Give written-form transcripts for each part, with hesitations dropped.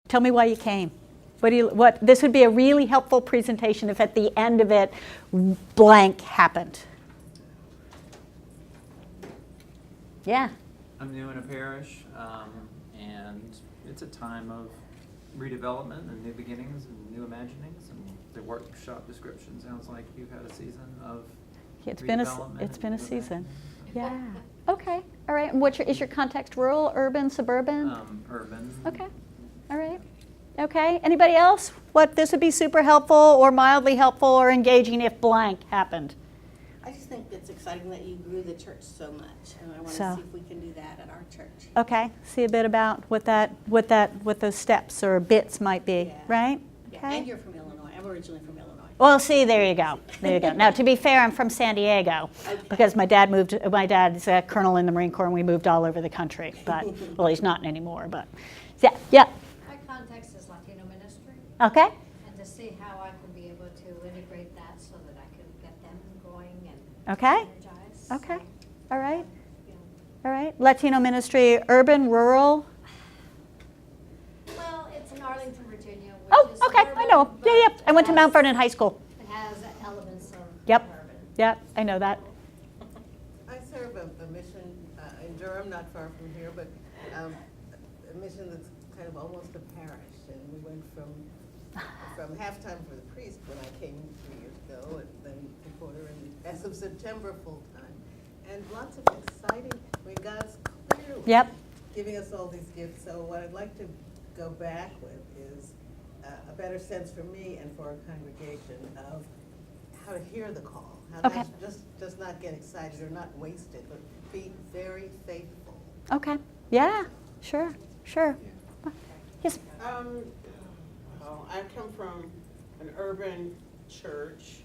Tell me why you came. What? This would be a really helpful presentation if at the end of it, blank happened. Yeah. I'm new in a parish, and it's a time of redevelopment and new beginnings and new imaginings. And the workshop description sounds like you've had a season of redevelopment. It's been a season. Yeah. Okay. All right. And is your context rural, urban, suburban? Urban. Okay. All right. Okay. Anybody else? This would be super helpful or mildly helpful or engaging if blank happened. I just think it's exciting that you grew the church so much, and I want to see if we can do that at our church. Okay. See a bit about what those steps or bits might be, right? Yeah. Okay. And you're from Illinois. I'm originally from Illinois. Well, see, there you go. There you go. Now, to be fair, I'm from San Diego because my dad's a colonel in the Marine Corps, and we moved all over the country. But well, he's not anymore. But yeah. My context is Latino ministry. Okay. And to see how I can be able to integrate that so that I can get them going and Okay. energized. Okay. All right. All right. Latino ministry, urban, rural. Well, it's in Arlington, Virginia. Which Oh, is okay. suburban, I know. Yeah. but I went to it Mount has- Vernon High School. It has elements of Yep. urban. Yep. I know that. I serve a mission in Durham, not far from here, but a mission that's kind of almost a parish. And we went from half-time for the priest when I came 3 years ago, and then reporter, and as of September, full-time. And lots of exciting, God's clearly giving us all these gifts. So what I'd like to go back with is a better sense for me and for our congregation of how to hear the call. How to just not get excited or not waste it, but be very faithful. Okay. Yeah. Sure. Yes. Well, I come from an urban church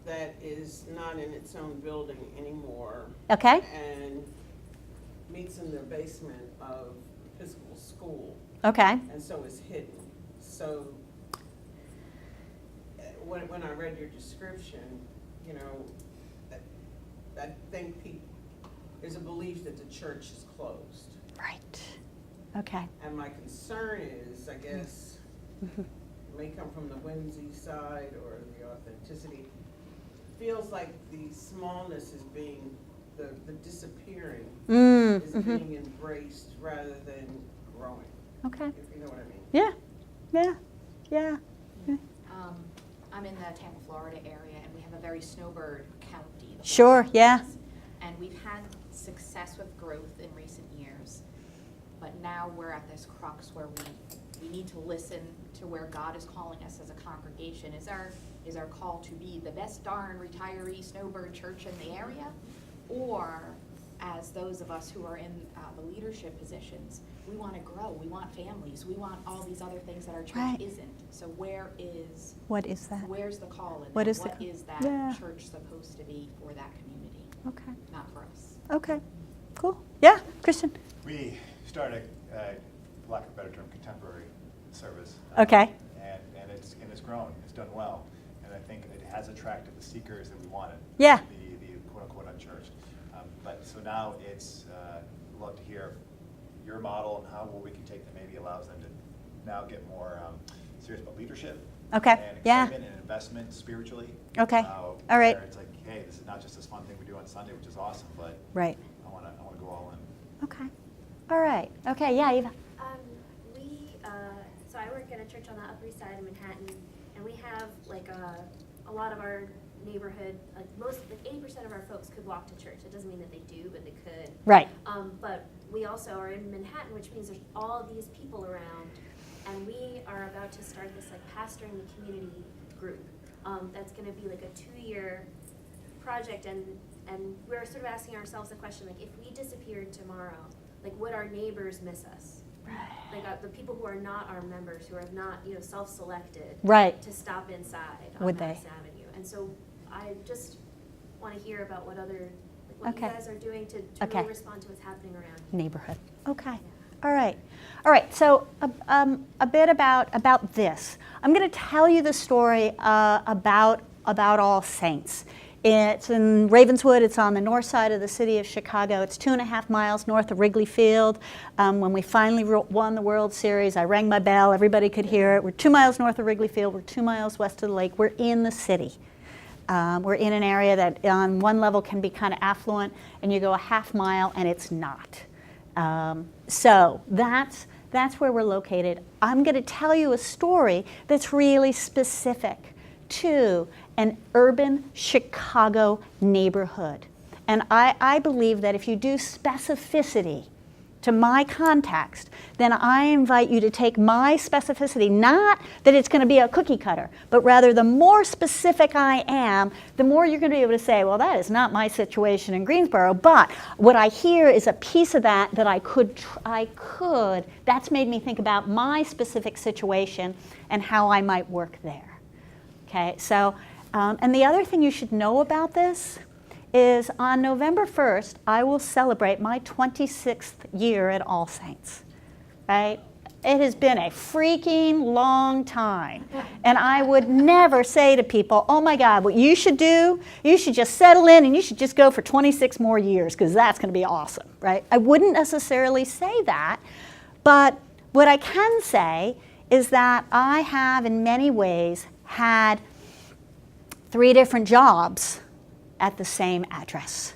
that is not in its own building anymore. Okay. And meets in the basement of Episcopal School. Okay. And so is hidden. So when I read your description, you know, I think there's a belief that the church is closed. Right. Okay. And my concern is, I guess, it may come from the whimsy side or the authenticity. Feels like the smallness is being, the disappearing is being embraced rather than growing. Okay. If you know what I mean. Yeah. I'm in the Tampa, Florida area, and we have a very snowbird county. Sure, yeah. And we've had success with growth in recent years, but now we're at this crux where we need to listen to where God is calling us as a congregation. Is our call to be the best darn retiree snowbird church in the area, or as those of us who are in the leadership positions, we want to grow, we want families, we want all these other things that our church isn't. So what is that? Where's the call, and What is that church supposed to be for that community? Okay. Not for us. Okay. Cool. Yeah, Christian. We started, for lack of a better term, contemporary service. Okay. And it's grown. It's done well, and I think it has attracted the seekers that we wanted. Yeah. The quote unquote unchurched. But so now it's we'd love to hear your model and how we can take that maybe allows them to now get more serious about leadership. Okay. And excitement and investment spiritually. Okay. All right. It's like, hey, this is not just this fun thing we do on Sunday, which is awesome, but Right. I want to go all in. Okay. All right. Okay. Yeah, Eva. So I work at a church on the Upper East Side of Manhattan, and we have like a lot of our neighborhood, like 80% of our folks could walk to church. It doesn't mean that they do, but they could. Right. But we also are in Manhattan, which means there's all these people around, and we are about to start this like pastoring the community group. That's going to be like a 2-year project, and we're sort of asking ourselves the question, like, if we disappeared tomorrow, like, would our neighbors miss us? Like the people who are not our members, who are not, self-selected, Right. to stop inside on Would they? Madison Avenue. And so I just want to hear about what Okay. you guys are doing to Okay. really respond to what's happening around here. Neighborhood. Okay. All right. So a bit about this. I'm going to tell you the story about All Saints. It's in Ravenswood. It's on the north side of the city of Chicago. It's 2.5 miles north of Wrigley Field. When we finally won the World Series, I rang my bell. Everybody could hear it. We're 2 miles north of Wrigley Field. We're 2 miles west of the lake. We're in the city. We're in an area that on one level can be kind of affluent, and you go a half mile and it's not. So that's where we're located. I'm going to tell you a story that's really specific to an urban Chicago neighborhood. And I believe that if you do specificity to my context, then I invite you to take my specificity, not that it's going to be a cookie cutter, but rather the more specific I am, the more you're going to be able to say, well, that is not my situation in Greensboro, but what I hear is a piece of that I could, that's made me think about my specific situation and how I might work there. Okay, so, and the other thing you should know about this is on November 1st, I will celebrate my 26th year at All Saints, right? It has been a freaking long time. And I would never say to people, oh my God, what you should do, you should just settle in and you should just go for 26 more years because that's going to be awesome, right? I wouldn't necessarily say that, but what I can say is that I have in many ways had 3 different jobs at the same address.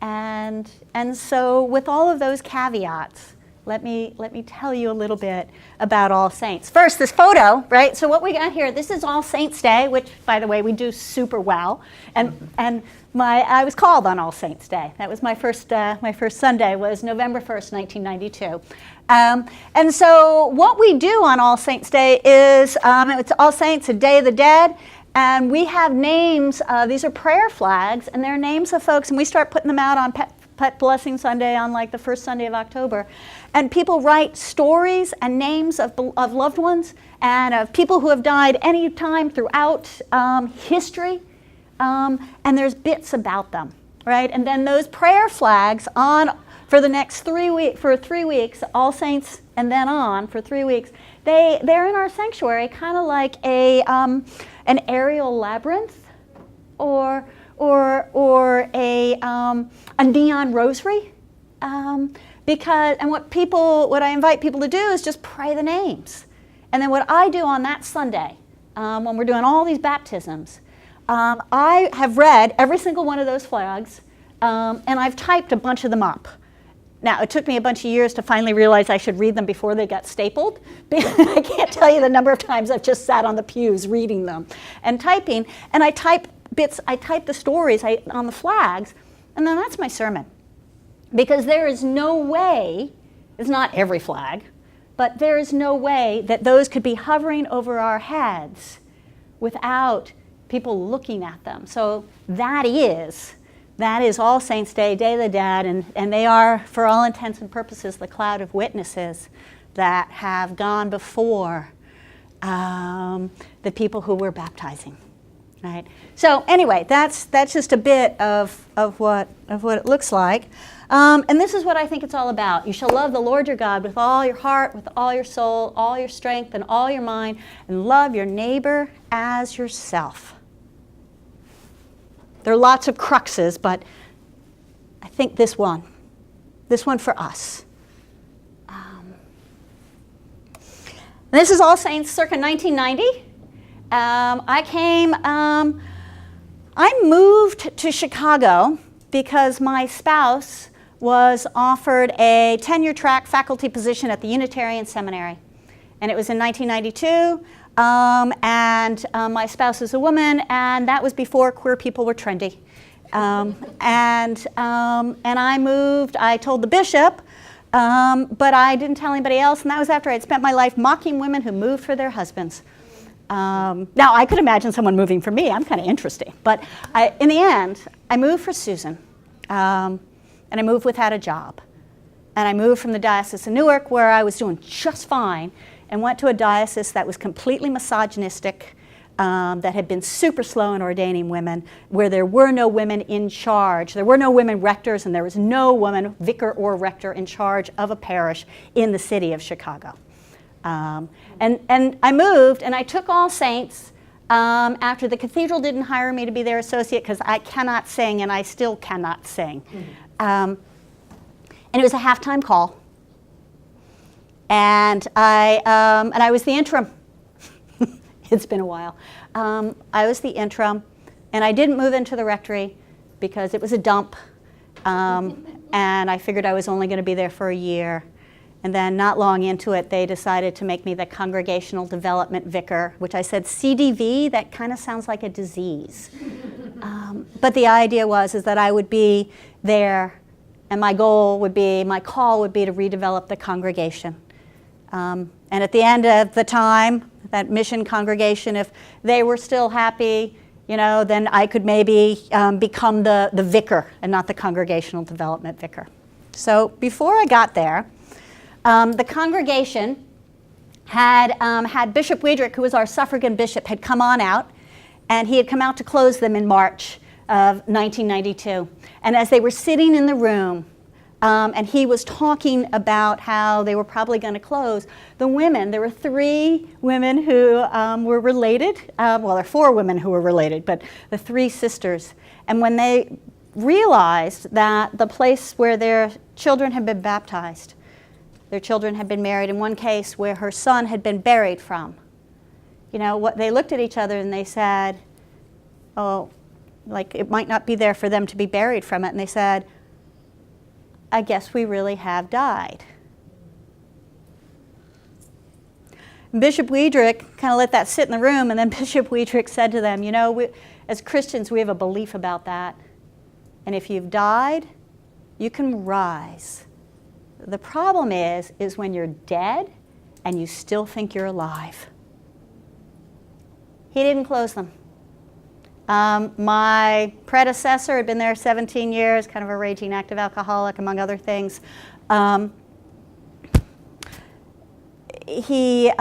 And so with all of those caveats, let me tell you a little bit about All Saints. First, this photo, right? So what we got here, this is All Saints Day, which, by the way, we do super well. And I was called on All Saints Day. That was my first Sunday was November 1st, 1992. And so what we do on All Saints Day is, it's All Saints, a Day of the Dead, and we have names, these are prayer flags, and they're names of folks, and we start putting them out on Pet Blessing Sunday on like the first Sunday of October. And people write stories and names of loved ones and of people who have died any time throughout history, and there's bits about them, right? And then those prayer flags on for the next 3 weeks, for 3 weeks, All Saints and then on for 3 weeks, they're in our sanctuary, kind of like an aerial labyrinth, or a neon rosary, because what I invite people to do is just pray the names, and then what I do on that Sunday, when we're doing all these baptisms, I have read every single one of those flags, and I've typed a bunch of them up. Now, it took me a bunch of years to finally realize I should read them before they got stapled. I can't tell you the number of times I've just sat on the pews reading them and typing. And I type bits, I type the stories on the flags, and then that's my sermon. Because there is no way, it's not every flag, but there is no way that those could be hovering over our heads without people looking at them. So that is All Saints Day, Day of the Dead, and they are, for all intents and purposes, the cloud of witnesses that have gone before the people who we're baptizing, right? So anyway, that's just a bit of what it looks like, and this is what I think it's all about. You shall love the Lord your God with all your heart, with all your soul, all your strength, and all your mind, and love your neighbor as yourself. There are lots of cruxes, but I think this one for us. This is All Saints circa 1990. I moved to Chicago because my spouse was offered a tenure track faculty position at the Unitarian Seminary. And it was in 1992. And my spouse is a woman, and that was before queer people were trendy. And I moved, I told the bishop, but I didn't tell anybody else, and that was after I'd spent my life mocking women who moved for their husbands. Now, I could imagine someone moving for me. I'm kind of interesting. But in the end, I moved for Susan, and I moved without a job. And I moved from the Diocese of Newark, where I was doing just fine, and went to a diocese that was completely misogynistic, that had been super slow in ordaining women, where there were no women in charge. There were no women rectors, and there was no woman vicar or rector in charge of a parish in the city of Chicago. And I moved, and I took All Saints after the cathedral didn't hire me to be their associate because I cannot sing, and I still cannot sing. And it was a halftime call. And I was the interim. It's been a while. I was the interim, and I didn't move into the rectory because it was a dump. And I figured I was only going to be there for a year. And then not long into it, they decided to make me the Congregational Development Vicar, which I said, CDV, that kind of sounds like a disease. But the idea was that I would be there, and my call would be to redevelop the congregation. And at the end of the time, that mission congregation, if they were still happy, then I could maybe become the vicar and not the Congregational Development Vicar. So before I got there, the congregation had Bishop Wiedrich, who was our suffragan bishop, had come on out, and he had come out to close them in March of 1992. And as they were sitting in the room, and he was talking about how they were probably going to close, the women, there were 3 women who were related. Well, there are 4 women who were related, but the 3 sisters. And when they realized that the place where their children had been baptized, their children had been married, in one case where her son had been buried from, they looked at each other and they said, oh, like it might not be there for them to be buried from it. And they said, I guess we really have died. And Bishop Wiedrich kind of let that sit in the room, and then Bishop Wiedrich said to them, as Christians, we have a belief about that. And if you've died, you can rise. The problem is when you're dead and you still think you're alive. He didn't close them. My predecessor had been there 17 years, kind of a raging active alcoholic, among other things. He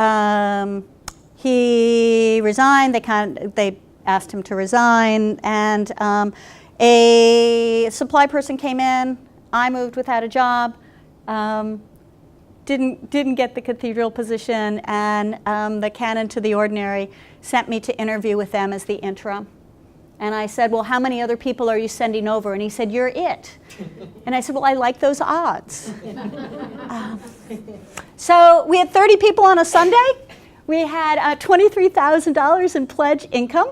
resigned. They asked him to resign, and a supply person came in. I moved without a job. Didn't get the cathedral position, and the canon to the ordinary sent me to interview with them as the interim. And I said, well, how many other people are you sending over? And he said, you're it. And I said, well, I like those odds. So we had 30 people on a Sunday. We had $23,000 in pledge income.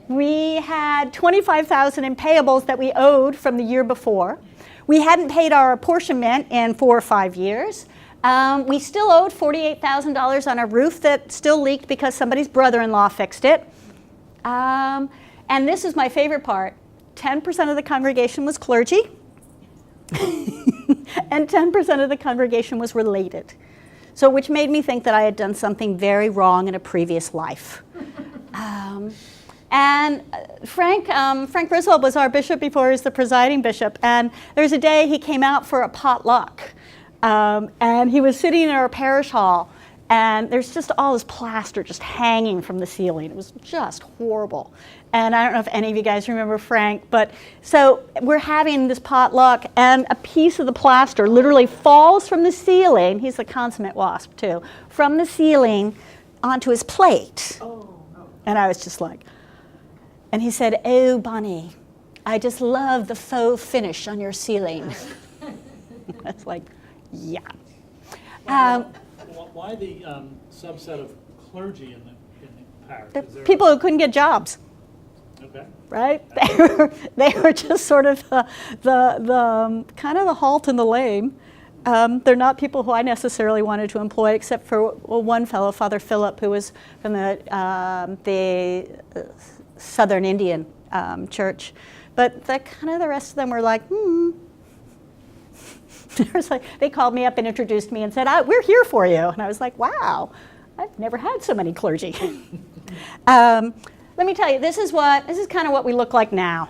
We had $25,000 in payables that we owed from the year before. We hadn't paid our apportionment in 4 or 5 years. We still owed $48,000 on a roof that still leaked because somebody's brother-in-law fixed it. And this is my favorite part. 10% of the congregation was clergy, and 10% of the congregation was related. So which made me think that I had done something very wrong in a previous life. And Frank Griswold was our bishop before he was the presiding bishop. And there was a day he came out for a potluck. And he was sitting in our parish hall. And there's just all this plaster just hanging from the ceiling. It was just horrible. And I don't know if any of you guys remember Frank, but so we're having this potluck, and a piece of the plaster literally falls from the ceiling. He's a consummate wasp, too. From the ceiling onto his plate. And I was just like, and he said, oh, Bonnie, I just love the faux finish on your ceiling. I was like, yeah. Why the subset of clergy in the parish? The people who couldn't get jobs. Okay. Right? They were just sort of the kind of the halt and the lame. They're not people who I necessarily wanted to employ, except for one fellow, Father Philip, who was from the Southern Indian church. But the rest of them were like, They called me up and introduced me and said, we're here for you. And I was like, wow, I've never had so many clergy. Let me tell you, this is kind of what we look like now.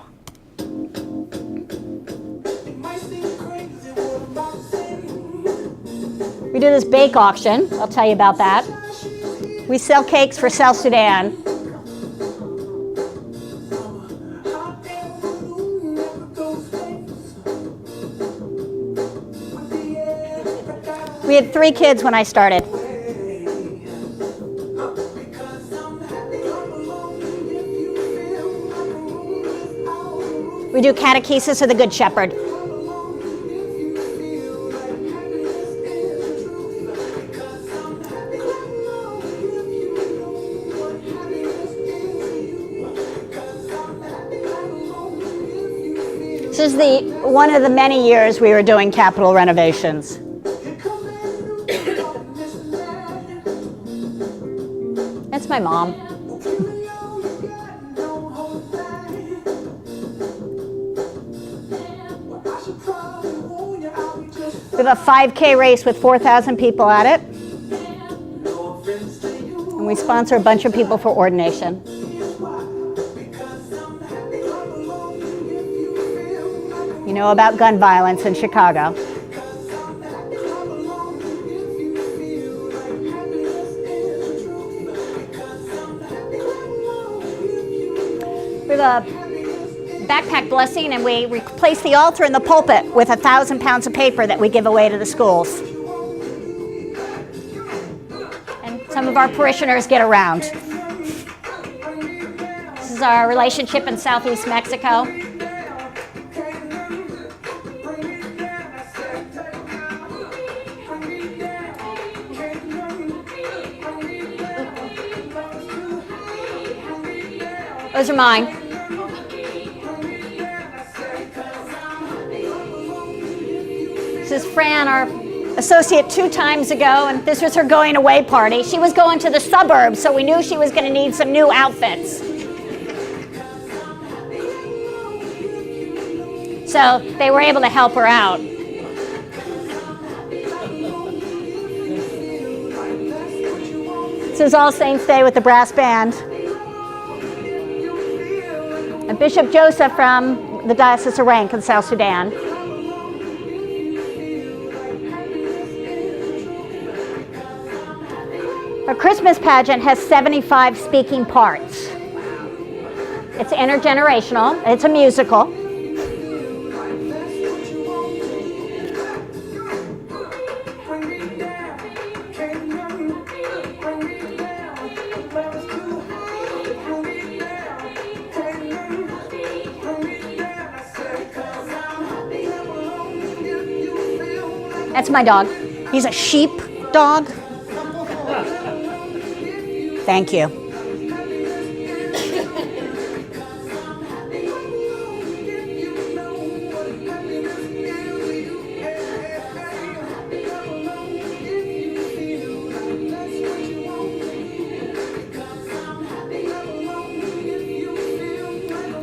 We do this bake auction. I'll tell you about that. We sell cakes for South Sudan. We had 3 kids when I started. We do catechesis of the Good Shepherd. This is one of the many years we were doing capital renovations. That's my mom. We have a 5K race with 4,000 people at it. And we sponsor a bunch of people for ordination. You know about gun violence in Chicago. We have a backpack blessing, and we replace the altar and the pulpit with 1,000 pounds of paper that we give away to the schools. And some of our parishioners get around. This is our relationship in Southeast Mexico. Those are mine. This is Fran, our associate 2 times ago, and this was her going away party. She was going to the suburbs, so we knew she was going to need some new outfits. So they were able to help her out. This is All Saints Day with the brass band. And Bishop Joseph from the Diocese of Rank in South Sudan. Our Christmas pageant has 75 speaking parts. It's intergenerational. It's a musical. That's my dog. He's a sheep dog. Thank you.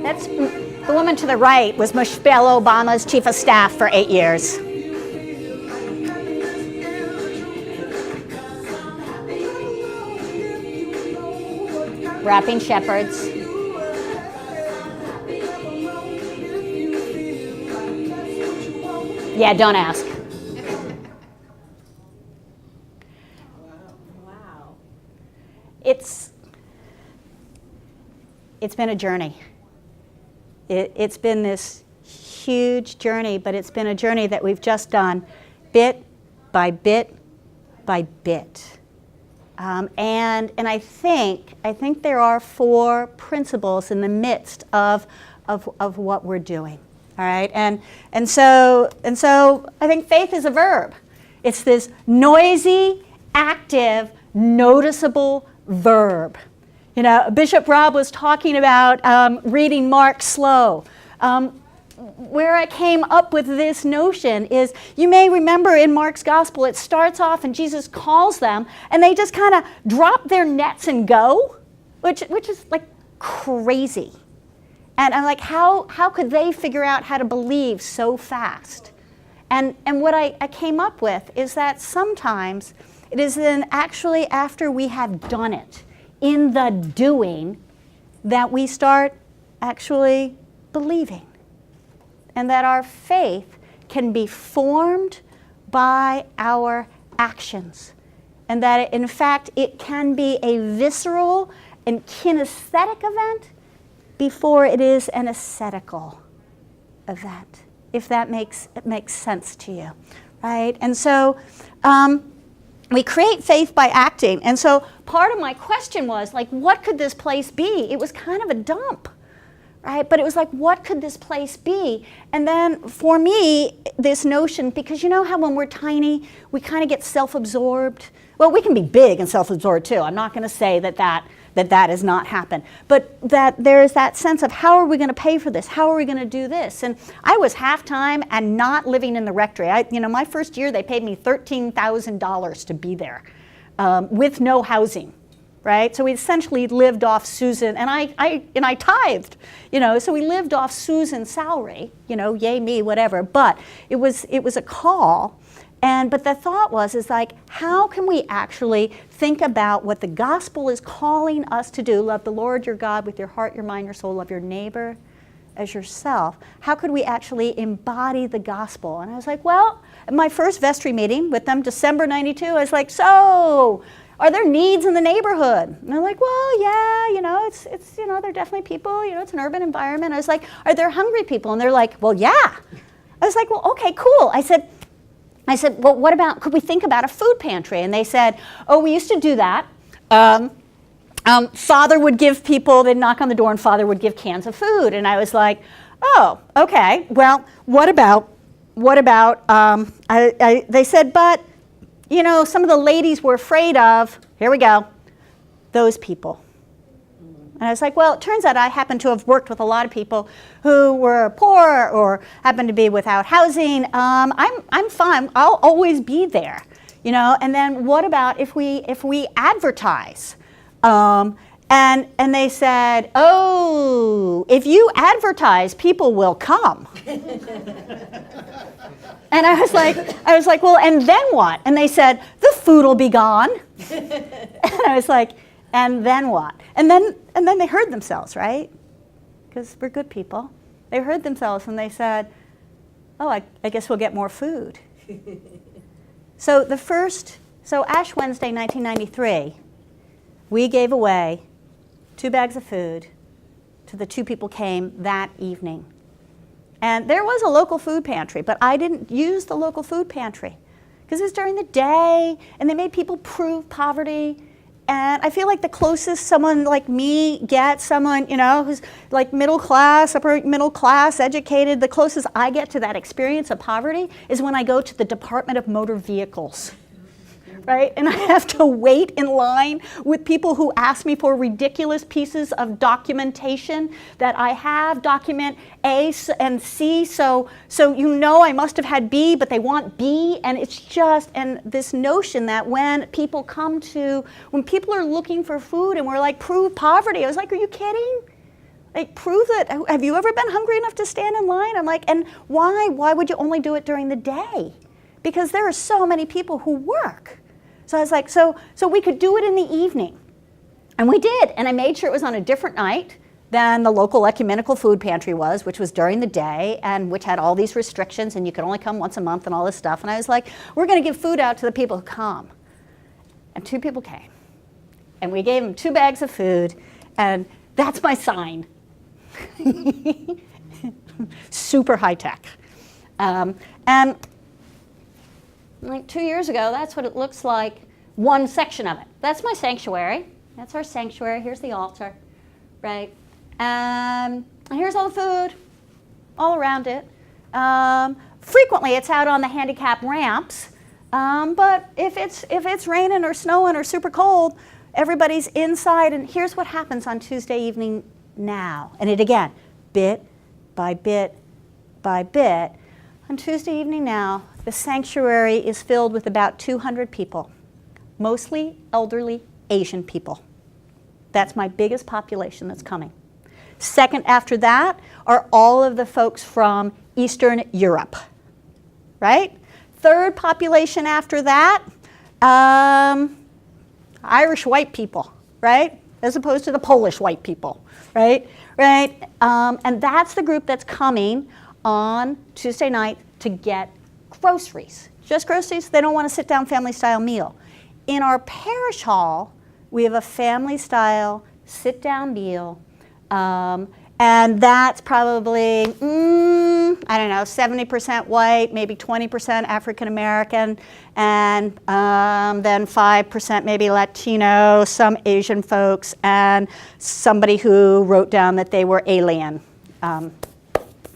That's the woman to the right was Michelle Obama's chief of staff for 8 years. Wrapping shepherds. Yeah, don't ask. Wow. It's been a journey. It's been this huge journey, but it's been a journey that we've just done bit by bit by bit. And I think there are 4 principles in the midst of what we're doing. All right, and so I think faith is a verb. It's this noisy, active, noticeable verb. You know, Bishop Rob was talking about reading Mark slow. Where I came up with this notion is, you may remember in Mark's gospel, it starts off and Jesus calls them and they just kind of drop their nets and go, which is like crazy. And I'm like, how could they figure out how to believe so fast? And what I came up with is that sometimes it is then actually after we have done it, in the doing, that we start actually believing. And that our faith can be formed by our actions. And that, in fact, it can be a visceral and kinesthetic event before it is an ascetical event, if that makes sense to you, right? And so we create faith by acting. And so part of my question was, like, what could this place be? It was kind of a dump. right? But it was like, what could this place be? And then for me, this notion, because you know how when we're tiny, we kind of get self-absorbed? Well, we can be big and self-absorbed too. I'm not going to say that has not happened. But that there is that sense of, how are we going to pay for this? How are we going to do this? And I was half-time and not living in the rectory. My first year, they paid me $13,000 to be there with no housing. Right, so we essentially lived off Susan, and I tithed, so we lived off Susan's salary, yay me, whatever. But it was a call, but the thought is like, how can we actually think about what the gospel is calling us to do? Love the Lord your God with your heart, your mind, your soul. Love your neighbor as yourself. How could we actually embody the gospel? And I was like, well, at my first vestry meeting with them, December '92, I was like, so. Are there needs in the neighborhood? And they're like, well, yeah, it's there are definitely people, it's an urban environment. I was like, are there hungry people? And they're like, well, yeah. I was like, well, okay, cool. I said, well, what about, could we think about a food pantry? And they said, oh, we used to do that. Father would give people, they'd knock on the door and Father would give cans of food. And I was like, oh, okay, well, what about, they said, but, some of the ladies were afraid of, here we go, those people. And I was like, well, it turns out I happen to have worked with a lot of people who were poor or happened to be without housing. I'm fine. I'll always be there, And then what about if we advertise? And they said, oh, if you advertise, people will come. And I was like, well, and then what? And they said, the food will be gone. And I was like, and then what? And then they heard themselves, right? Because we're good people. They heard themselves and they said, oh, I guess we'll get more food. So Ash Wednesday, 1993, we gave away 2 bags of food to the 2 people came that evening. And there was a local food pantry, but I didn't use the local food pantry because it was during the day and they made people prove poverty. And I feel like the closest someone like me gets, someone, who's like middle class, upper middle class, educated, the closest I get to that experience of poverty is when I go to the Department of Motor Vehicles. Right? And I have to wait in line with people who ask me for ridiculous pieces of documentation that I have, document A and C, so I must have had B, but they want B, and it's just, and this notion that when people are looking for food and we're like, prove poverty, I was like, are you kidding? Like, prove it. Have you ever been hungry enough to stand in line? I'm like, and why? Why would you only do it during the day? Because there are so many people who work. So I was like, so we could do it in the evening. And we did. And I made sure it was on a different night than the local ecumenical food pantry was, which was during the day, and which had all these restrictions, and you could only come once a month and all this stuff. And I was like, we're going to give food out to the people who come. And 2 people came. And we gave them 2 bags of food, and that's my sign. Super high tech. And like 2 years ago, that's what it looks like, one section of it. That's my sanctuary. That's our sanctuary. Here's the altar, right? And here's all the food all around it. Frequently, it's out on the handicap ramps, but if it's raining or snowing or super cold, everybody's inside. And here's what happens on Tuesday evening now. And it again, bit by bit by bit. On Tuesday evening now, the sanctuary is filled with about 200 people, mostly elderly Asian people. That's my biggest population that's coming. Second after that are all of the folks from Eastern Europe, right? Third population after that, Irish white people, right? As opposed to the Polish white people, right? And that's the group that's coming on Tuesday night to get groceries. Just groceries. They don't want a sit-down family-style meal. In our parish hall, we have a family-style sit-down meal, and that's probably, 70% white, maybe 20% African-American, and then 5% maybe Latino, some Asian folks, and somebody who wrote down that they were alien.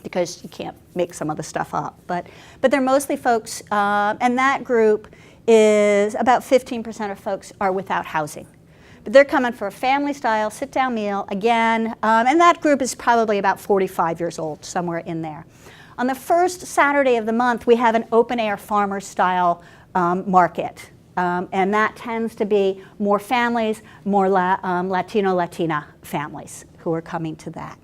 because you can't make some of the stuff up. But they're mostly folks, and that group is about 15% of folks are without housing. But they're coming for a family-style sit-down meal again, and that group is probably about 45 years old, somewhere in there. On the first Saturday of the month, we have an open-air farmer-style market, and that tends to be more families, more Latino, Latina families who are coming to that.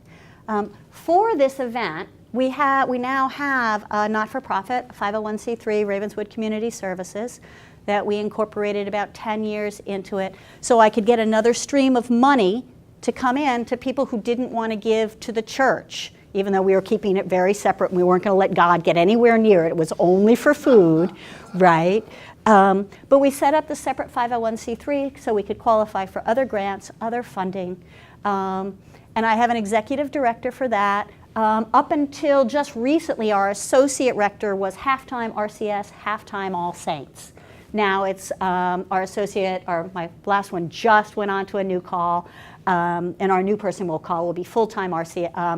For this event, we now have a not-for-profit, 501c3, Ravenswood Community Services, that we incorporated about 10 years into it, so I could get another stream of money to come in to people who didn't want to give to the church, even though we were keeping it very separate and we weren't going to let God get anywhere near it. It was only for food, right? But we set up the separate 501c3 so we could qualify for other grants, other funding. And I have an executive director for that. Up until just recently, our associate rector was half-time RCS, half-time All Saints. Now it's our associate, or my last one just went on to a new call, and our new person will be full-time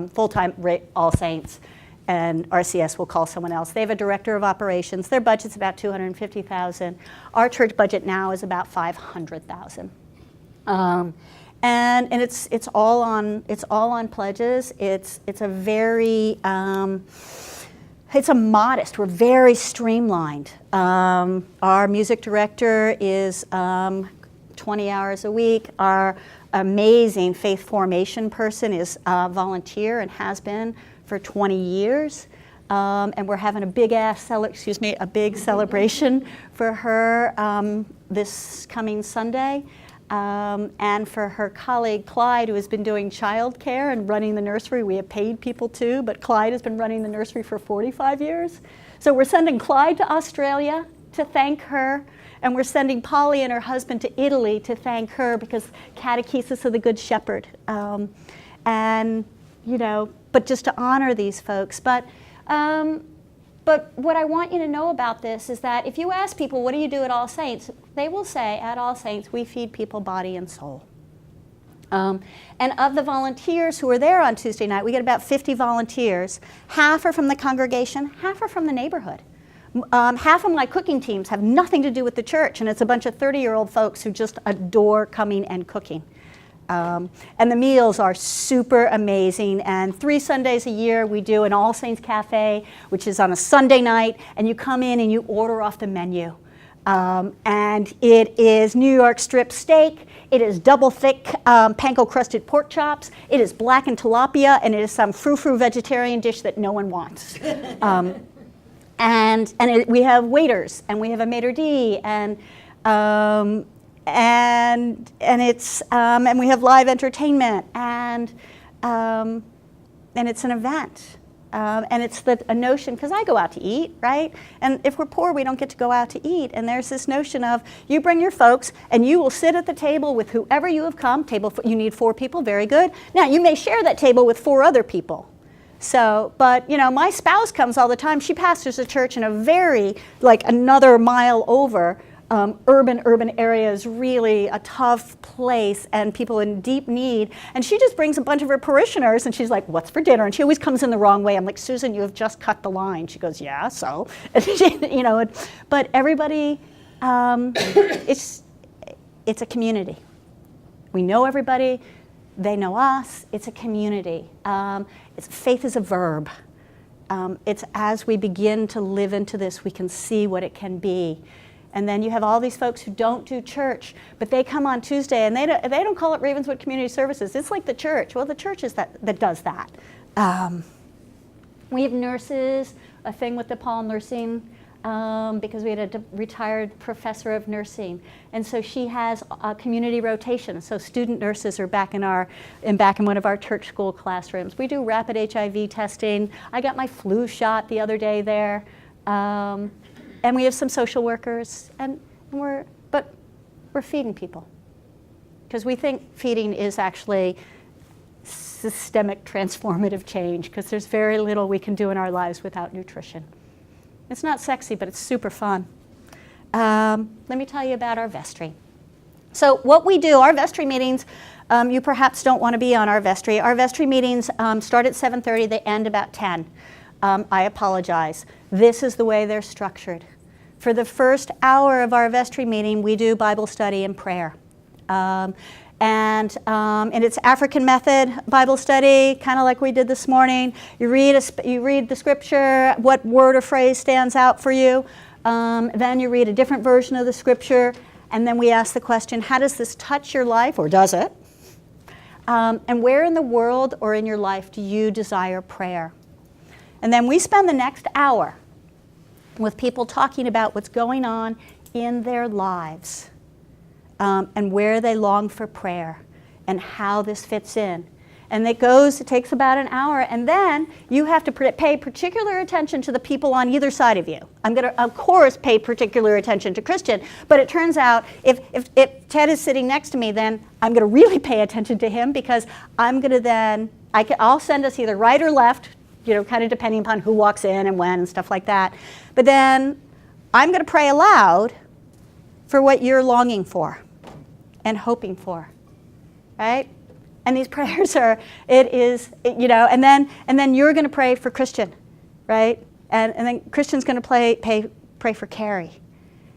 full-time All Saints, and RCS will call someone else. They have a director of operations. Their budget's about $250,000. Our church budget now is about $500,000. And it's all on pledges. It's a very it's a modest. We're very streamlined. Our music director is 20 hours a week. Our amazing faith formation person is a volunteer and has been for 20 years. And we're having a big celebration for her this coming Sunday. And for her colleague Clyde, who has been doing childcare and running the nursery. We have paid people too, but Clyde has been running the nursery for 45 years. So we're sending Clyde to Australia to thank her, and we're sending Polly and her husband to Italy to thank her because catechesis of the Good Shepherd. And, you know, but just to honor these folks. But what I want you to know about this is that if you ask people, what do you do at All Saints? They will say, at All Saints, we feed people body and soul. And of the volunteers who are there on Tuesday night, we get about 50 volunteers. Half are from the congregation, half are from the neighborhood. Half of my cooking teams have nothing to do with the church, and it's a bunch of 30-year-old folks who just adore coming and cooking. And the meals are super amazing, and 3 Sundays a year we do an All Saints Cafe, which is on a Sunday night, and you come in and you order off the menu. And it is New York strip steak, it is double thick panko crusted pork chops, it is blackened tilapia, and it is some frou-frou vegetarian dish that no one wants. We have waiters, and we have a maitre d', and we have live entertainment, and it's an event. And it's a notion, because I go out to eat, right? And if we're poor, we don't get to go out to eat. And there's this notion of you bring your folks, and you will sit at the table with whoever you have come. You need 4 people, very good. Now, you may share that table with 4 other people. So, but, you know, my spouse comes all the time. She pastors a church in a very, like, another mile over. Urban area is really a tough place and people in deep need. And she just brings a bunch of her parishioners and she's like, what's for dinner? And she always comes in the wrong way. I'm like, Susan, you have just cut the line. She goes, yeah, so. You know, but everybody, it's a community. We know everybody. They know us. It's a community. Faith is a verb. It's as we begin to live into this, we can see what it can be. And then you have all these folks who don't do church, but they come on Tuesday and they don't call it Ravenswood Community Services. It's like the church. Well, the church is that does that. We have nurses, a thing with DePaul Nursing, because we had a retired professor of nursing. And so she has a community rotation. So student nurses are back in one of our church school classrooms. We do rapid HIV testing. I got my flu shot the other day there. And we have some social workers, and we're feeding people. Because we think feeding is actually systemic transformative change, because there's very little we can do in our lives without nutrition. It's not sexy, but it's super fun. Let me tell you about our vestry. So what we do, our vestry meetings, you perhaps don't want to be on our vestry. Our vestry meetings start at 7:30, they end about 10. I apologize. This is the way they're structured. For the first hour of our vestry meeting, we do Bible study and prayer. And it's African method Bible study, kind of like we did this morning. You read the scripture, what word or phrase stands out for you. Then you read a different version of the scripture, and then we ask the question, how does this touch your life, or does it? And where in the world or in your life do you desire prayer? And then we spend the next hour with people talking about what's going on in their lives, and where they long for prayer and how this fits in. And it takes about an hour, and then you have to pay particular attention to the people on either side of you. I'm going to, of course, pay particular attention to Christian, but it turns out if Ted is sitting next to me, then I'm going to really pay attention to him, because I'm going to then, I'll send us either right or left, kind of depending upon who walks in and when and stuff like that. But then I'm going to pray aloud for what you're longing for and hoping for, right? And these prayers are, and then you're going to pray for Christian, right? And then Christian's going to pray for Carrie.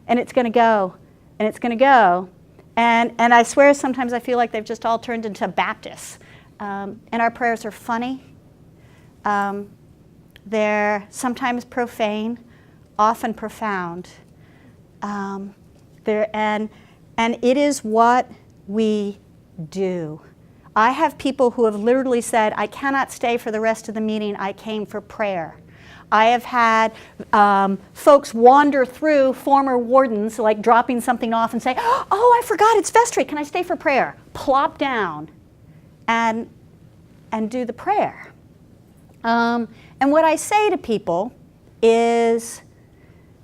And it's going to go, and it's going to go. And I swear sometimes I feel like they've just all turned into Baptists. And our prayers are funny. They're sometimes profane, often profound. And it is what we do. I have people who have literally said, I cannot stay for the rest of the meeting, I came for prayer. I have had folks wander through, former wardens, like dropping something off and say, oh, I forgot, it's vestry, can I stay for prayer? Plop down and do the prayer. And what I say to people is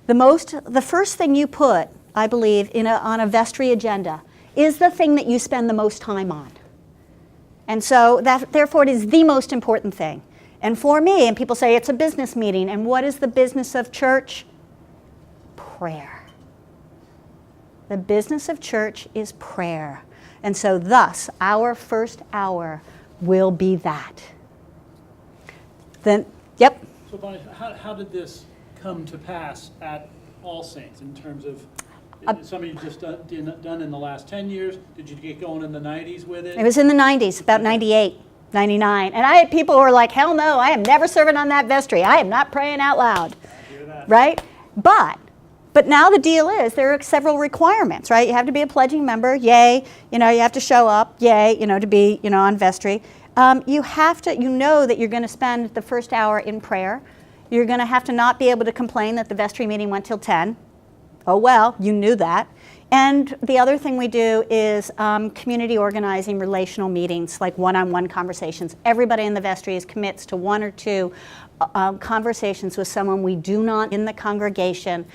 the first thing you put, I believe, on a vestry agenda is the thing that you spend the most time on. And so therefore it is the most important thing. And for me, and people say it's a business meeting, and what is the business of church? Prayer. The business of church is prayer. And so thus, our first hour will be that. Then, yep. So Bonnie, how did this come to pass at All Saints in terms of something you just done in the last 10 years? Did you get going in the 90s with it? It was in the 90s, about 98, 99. And I had people who were like, hell no, I am never serving on that vestry. I am not praying out loud. I hear that. Right? But now the deal is there are several requirements, right? You have to be a pledging member, yay. You have to show up, yay, to be, on vestry. You have to, that you're going to spend the first hour in prayer. You're going to have to not be able to complain that the vestry meeting went till 10. Oh, well, you knew that. And the other thing we do is community organizing relational meetings, like one-on-one conversations. Everybody in the vestry commits to 1 or 2 conversations with someone we do not in the congregation,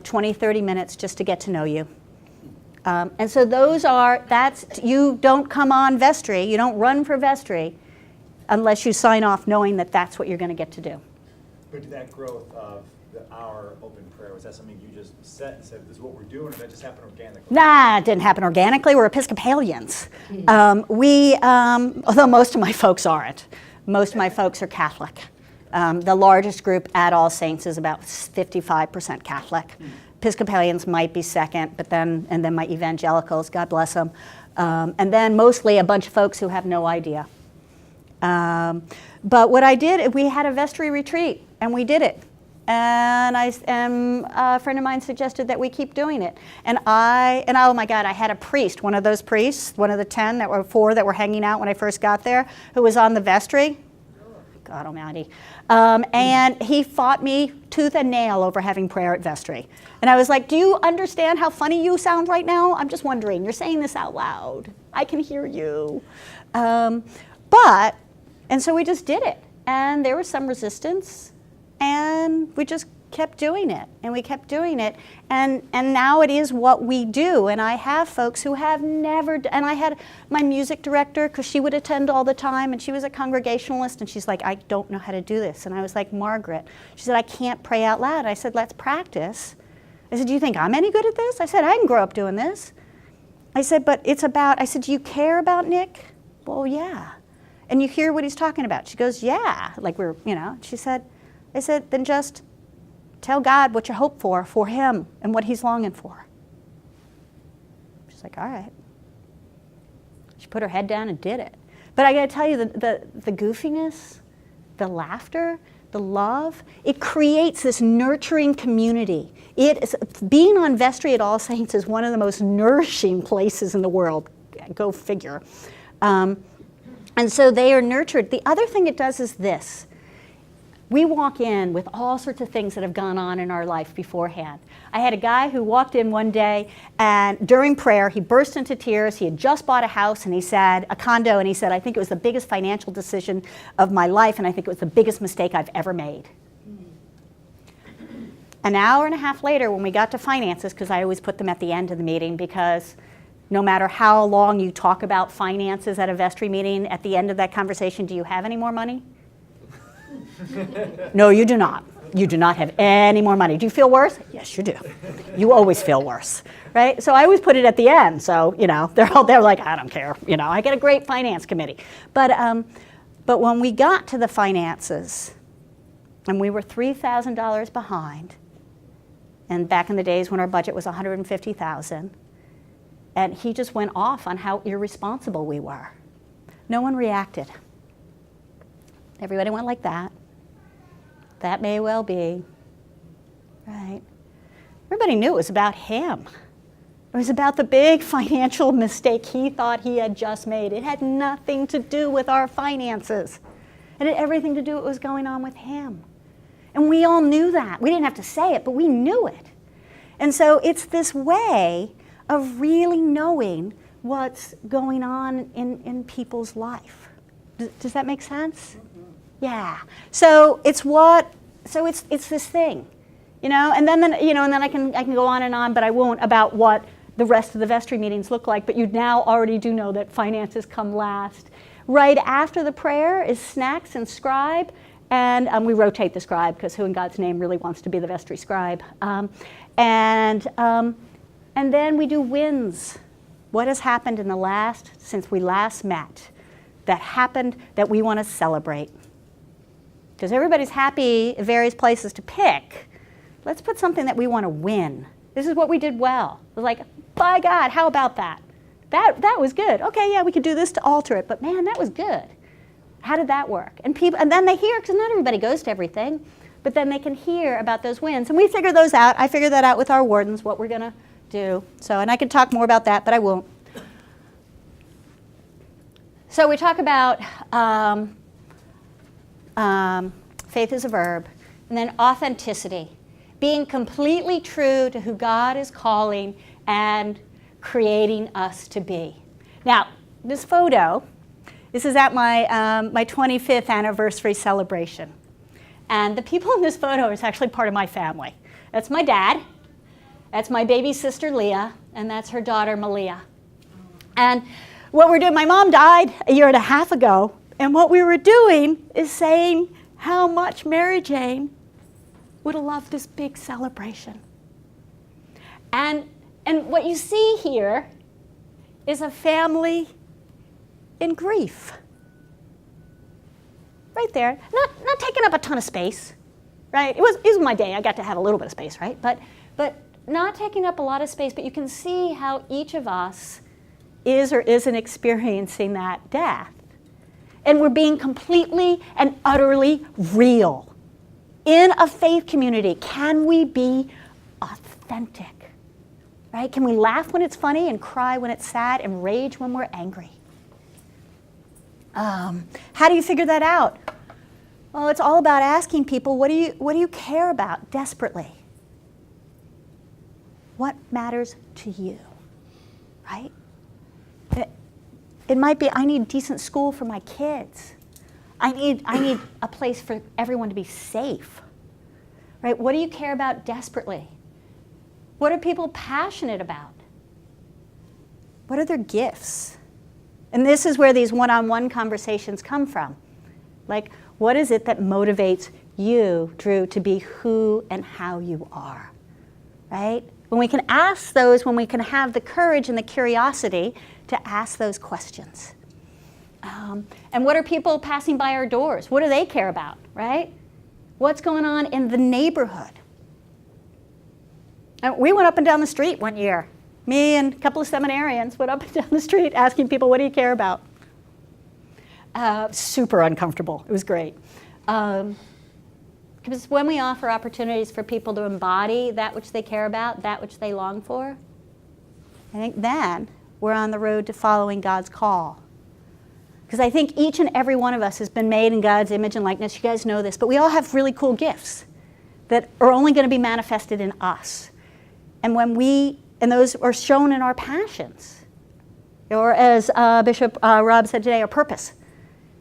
20, 30 minutes just to get to know you. And so you don't come on vestry, you don't run for vestry unless you sign off knowing that that's what you're going to get to do. But did that growth of our open prayer, was that something you just set and said, this is what we're doing, or did that just happen organically? Nah, it didn't happen organically. We're Episcopalians. Although most of my folks aren't. Most of my folks are Catholic. The largest group at All Saints is about 55% Catholic. Episcopalians might be second, and then my evangelicals, God bless them. And then mostly a bunch of folks who have no idea. But what I did, we had a vestry retreat, and we did it. And a friend of mine suggested that we keep doing it. And oh my God, I had a priest, one of those priests, one of the 4 that were hanging out when I first got there, who was on the vestry. God almighty. And he fought me tooth and nail over having prayer at vestry. And I was like, do you understand how funny you sound right now? I'm just wondering, you're saying this out loud. I can hear you. And so we just did it. And there was some resistance. And we just kept doing it, and we kept doing it, and now it is what we do. And I have folks who have never, and I had my music director, because she would attend all the time, and she was a Congregationalist, and she's like, I don't know how to do this. And I was like, Margaret. She said, I can't pray out loud. I said, let's practice. I said, do you think I'm any good at this? I said, I didn't grow up doing this. I said, but it's about, I said, do you care about Nick? Well, yeah. And you hear what he's talking about? She goes, yeah. Like we're, she said, I said, then just tell God what you hope for him and what he's longing for. She's like, all right. She put her head down and did it. But I got to tell you, the goofiness, the laughter, the love, it creates this nurturing community. Being on vestry at All Saints is one of the most nourishing places in the world. Go figure. And so they are nurtured. The other thing it does is this. We walk in with all sorts of things that have gone on in our life beforehand. I had a guy who walked in one day, and during prayer, he burst into tears. He had just bought a house, and he said, a condo, and he said, I think it was the biggest financial decision of my life, and I think it was the biggest mistake I've ever made. An hour and a half later, when we got to finances, because I always put them at the end of the meeting, because no matter how long you talk about finances at a vestry meeting, at the end of that conversation, do you have any more money? No, you do not. You do not have any more money. Do you feel worse? Yes, you do. You always feel worse, right? So I always put it at the end. So, they're like, I don't care. I get a great finance committee. But when we got to the finances, and we were $3,000 behind, and back in the days when our budget was $150,000, and he just went off on how irresponsible we were. No one reacted. Everybody went like that. That may well be, right? Everybody knew it was about him. It was about the big financial mistake he thought he had just made. It had nothing to do with our finances. It had everything to do with what was going on with him. And we all knew that. We didn't have to say it, but we knew it. And so it's this way of really knowing what's going on in people's life. Does that make sense? Yeah. So it's this thing, and then I can go on and on, but I won't, about what the rest of the vestry meetings look like. But you now already do know that finances come last. Right after the prayer is snacks and scribe, and we rotate the scribe because who in God's name really wants to be the vestry scribe? And then we do wins. What has happened since we last met, that happened that we want to celebrate? Because everybody's happy at various places to pick. Let's put something that we want to win. This is what we did well. It was like, by God, how about that? That was good. Okay, yeah, we could do this to alter it, but man, that was good. How did that work? And then they hear, because not everybody goes to everything, but then they can hear about those wins. And we figure those out. I figured that out with our wardens, what we're going to do. So, and I could talk more about that, but I won't. So we talk about faith is a verb, and then authenticity, being completely true to who God is calling and creating us to be. Now, this photo, this is at my 25th anniversary celebration, and the people in this photo is actually part of my family. That's my dad, that's my baby sister Leah, and that's her daughter Malia. And what we're doing, my mom died a year and a half ago, and what we were doing is saying how much Mary Jane would have loved this big celebration. And what you see here is a family in grief. Right there. Not taking up a ton of space, right? It was my day. I got to have a little bit of space, right? But not taking up a lot of space, but you can see how each of us is or isn't experiencing that death. And we're being completely and utterly real. In a faith community, can we be authentic? Right? Can we laugh when it's funny and cry when it's sad and rage when we're angry? How do you figure that out? Well, it's all about asking people, what do you care about desperately? What matters to you? Right? It might be, I need decent school for my kids. I need a place for everyone to be safe. Right? What do you care about desperately? What are people passionate about? What are their gifts? And this is where these one-on-one conversations come from. Like, what is it that motivates you, Drew, to be who and how you are? Right? When we can ask those, when we can have the courage and the curiosity to ask those questions. And what are people passing by our doors? What do they care about, right? What's going on in the neighborhood? And we went up and down the street one year. Me and a couple of seminarians went up and down the street asking people, what do you care about? Super uncomfortable. It was great. Because when we offer opportunities for people to embody that which they care about, that which they long for, I think then we're on the road to following God's call. Because I think each and every one of us has been made in God's image and likeness. You guys know this, but we all have really cool gifts that are only going to be manifested in us. And and those are shown in our passions. Or as Bishop Rob said today, our purpose.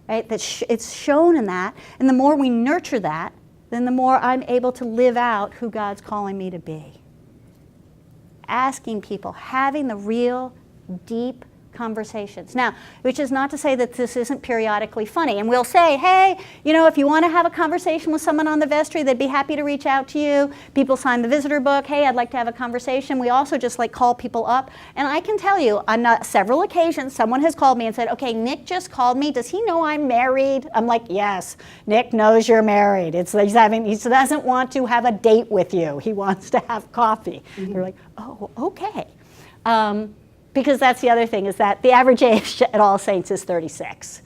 Right? It's shown in that. And the more we nurture that, then the more I'm able to live out who God's calling me to be. Asking people, having the real, deep conversations. Now, which is not to say that this isn't periodically funny. And we'll say, hey, if you want to have a conversation with someone on the vestry, they'd be happy to reach out to you. People sign the visitor book. Hey, I'd like to have a conversation. We also just call people up. And I can tell you, on several occasions, someone has called me and said, okay, Nick just called me. Does he know I'm married? I'm like, yes, Nick knows you're married. He doesn't want to have a date with you. He wants to have coffee. Mm-hmm. They're like, oh, okay. Because that's the other thing, is that the average age at All Saints is 36.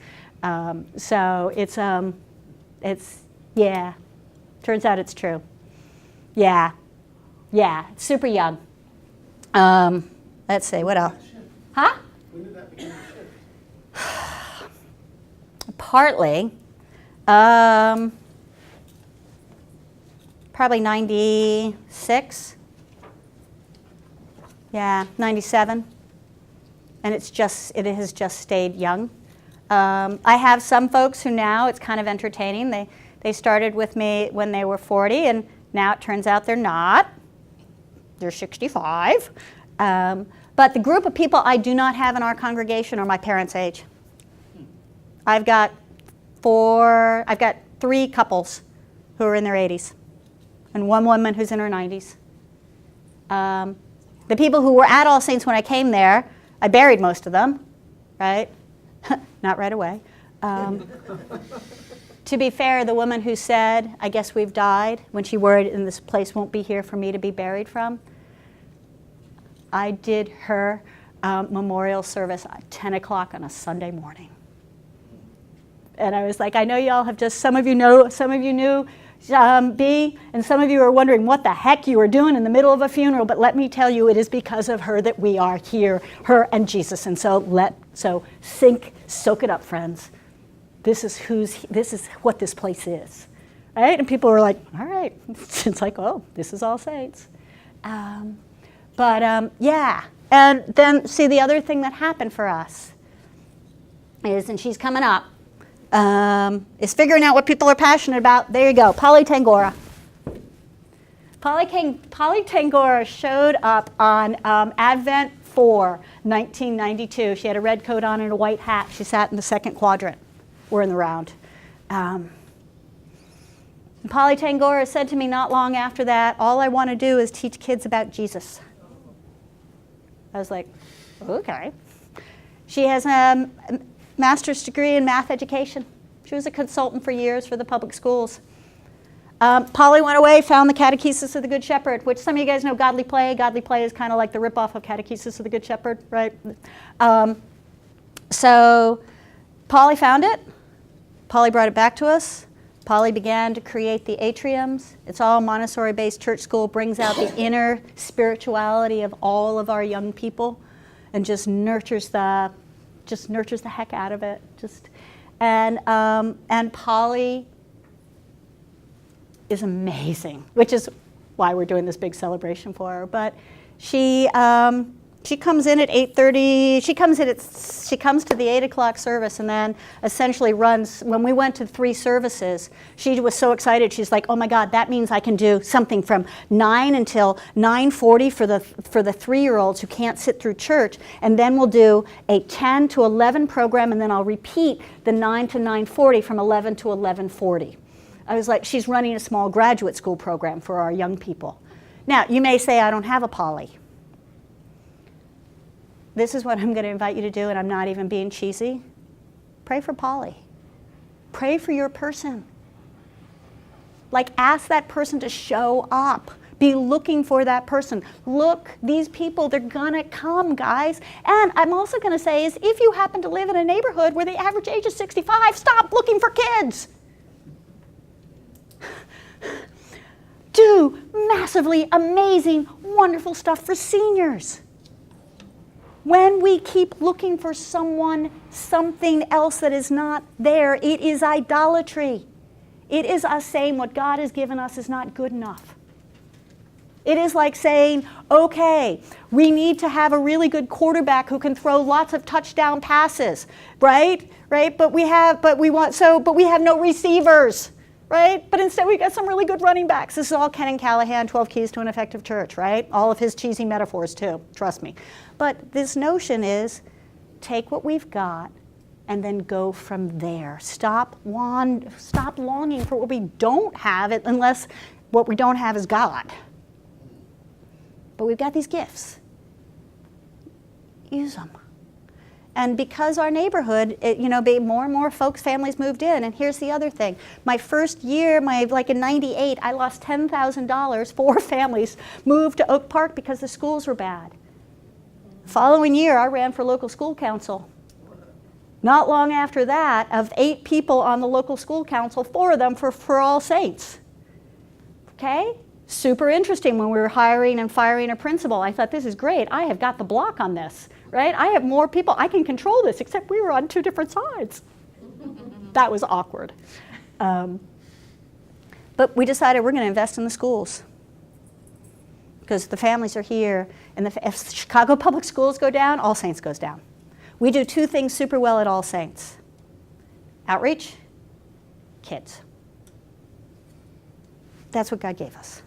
So it's turns out it's true. Yeah, super young. Let's see, what else? Huh? When did that begin to shift? Partly, probably 96. Yeah, 97. And it has just stayed young. I have some folks who now it's kind of entertaining. They started with me when they were 40, and now it turns out they're not. They're 65. But the group of people I do not have in our congregation are my parents' age. I've got 3 couples who are in their 80s, and one woman who's in her 90s. The people who were at All Saints when I came there, I buried most of them, right? Not right away. To be fair, the woman who said, I guess we've died, when she worried, and this place won't be here for me to be buried from, I did her memorial service at 10 o'clock on a Sunday morning. And I was like, I know y'all have some of you knew B, and some of you are wondering what the heck you were doing in the middle of a funeral, but let me tell you, it is because of her that we are here, her and Jesus. And so soak it up, friends. This is what this place is, right? And people were like, all right. It's like, oh, this is All Saints. Yeah. And then, see, the other thing that happened for us is, and she's coming up, is figuring out what people are passionate about. There you go, Polly Tangora. Polly Tangora showed up on Advent 4, 1992. She had a red coat on and a white hat. She sat in the second quadrant. We're in the round. Polly Tangora said to me not long after that, all I want to do is teach kids about Jesus. I was like, okay. She has a master's degree in math education. She was a consultant for years for the public schools. Polly went away, found the Catechesis of the Good Shepherd, which some of you guys know Godly Play. Godly Play is kind of like the ripoff of Catechesis of the Good Shepherd, right? So Polly found it. Polly brought it back to us. Polly began to create the atriums. It's all Montessori-based church school, brings out the inner spirituality of all of our young people and just nurtures the heck out of it. And Polly is amazing, which is why we're doing this big celebration for her. But she comes in at 8:30. She comes to the 8 o'clock service and then essentially runs. When we went to 3 services, she was so excited. She's like, "Oh my God, that means I can do something from 9 until 9:40 for the 3-year-olds who can't sit through church, and then we'll do a 10 to 11 program, and then I'll repeat the 9 to 9:40 from 11 to 11:40." I was like, she's running a small graduate school program for our young people. Now, you may say, I don't have a Polly. This is what I'm going to invite you to do, and I'm not even being cheesy. Pray for Polly. Pray for your person. Like, ask that person to show up. Be looking for that person. Look, these people, they're going to come, guys. And I'm also going to say is if you happen to live in a neighborhood where the average age is 65, stop looking for kids. Do massively amazing, wonderful stuff for seniors. When we keep looking for someone, something else that is not there, it is idolatry. It is us saying what God has given us is not good enough. It is like saying, okay, we need to have a really good quarterback who can throw lots of touchdown passes, right? Right? But we have no receivers, right? But instead we got some really good running backs. This is all Ken and Callahan, 12 Keys to an Effective Church, right? All of his cheesy metaphors too, trust me. But this notion is take what we've got and then go from there. Stop longing for what we don't have unless what we don't have is God. But we've got these gifts. Use them. And because our neighborhood, more and more folks, families moved in. And here's the other thing. My first year, in 98, I lost $10,000. 4 families moved to Oak Park because the schools were bad. The following year, I ran for local school council. Not long after that, of 8 people on the local school council, 4 of them for All Saints. Okay? Super interesting when we were hiring and firing a principal. I thought, this is great. I have got the block on this, right? I have more people. I can control this, except we were on 2 different sides. That was awkward. But we decided we're going to invest in the schools because the families are here. And if Chicago Public Schools go down, All Saints goes down. We do 2 things super well at All Saints. Outreach, kids. That's what God gave us.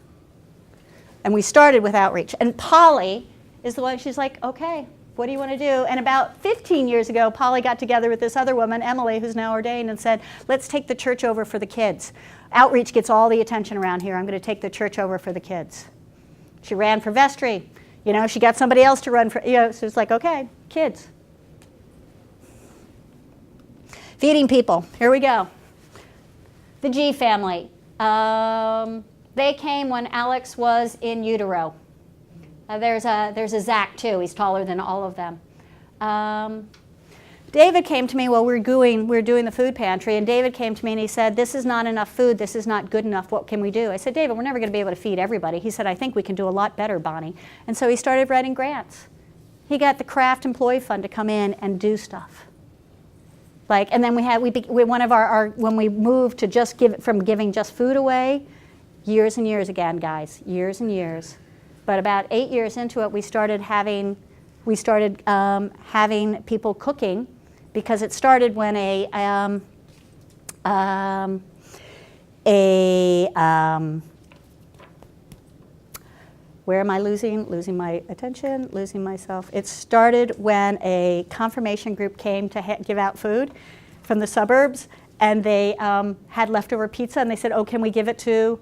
And we started with outreach. And Polly is the one, she's like, okay, what do you want to do? And about 15 years ago, Polly got together with this other woman, Emily, who's now ordained, and said, let's take the church over for the kids. Outreach gets all the attention around here. I'm going to take the church over for the kids. She ran for vestry. She got somebody else to run for, so it's like, okay, kids. Feeding people. Here we go. The G family. They came when Alex was in utero. There's a Zach too. He's taller than all of them. David came to me while we were doing the food pantry, and David came to me and he said, this is not enough food. This is not good enough. What can we do? I said, David, we're never going to be able to feed everybody. He said, I think we can do a lot better, Bonnie. And so he started writing grants. He got the Craft Employee Fund to come in and do stuff. And then when we moved to just from giving just food away, years and years again, guys, years and years. But about 8 years into it, we started having people cooking, because it started when where am I losing my attention, losing myself? It started when a confirmation group came to give out food from the suburbs, and they had leftover pizza, and they said, oh, can we give it to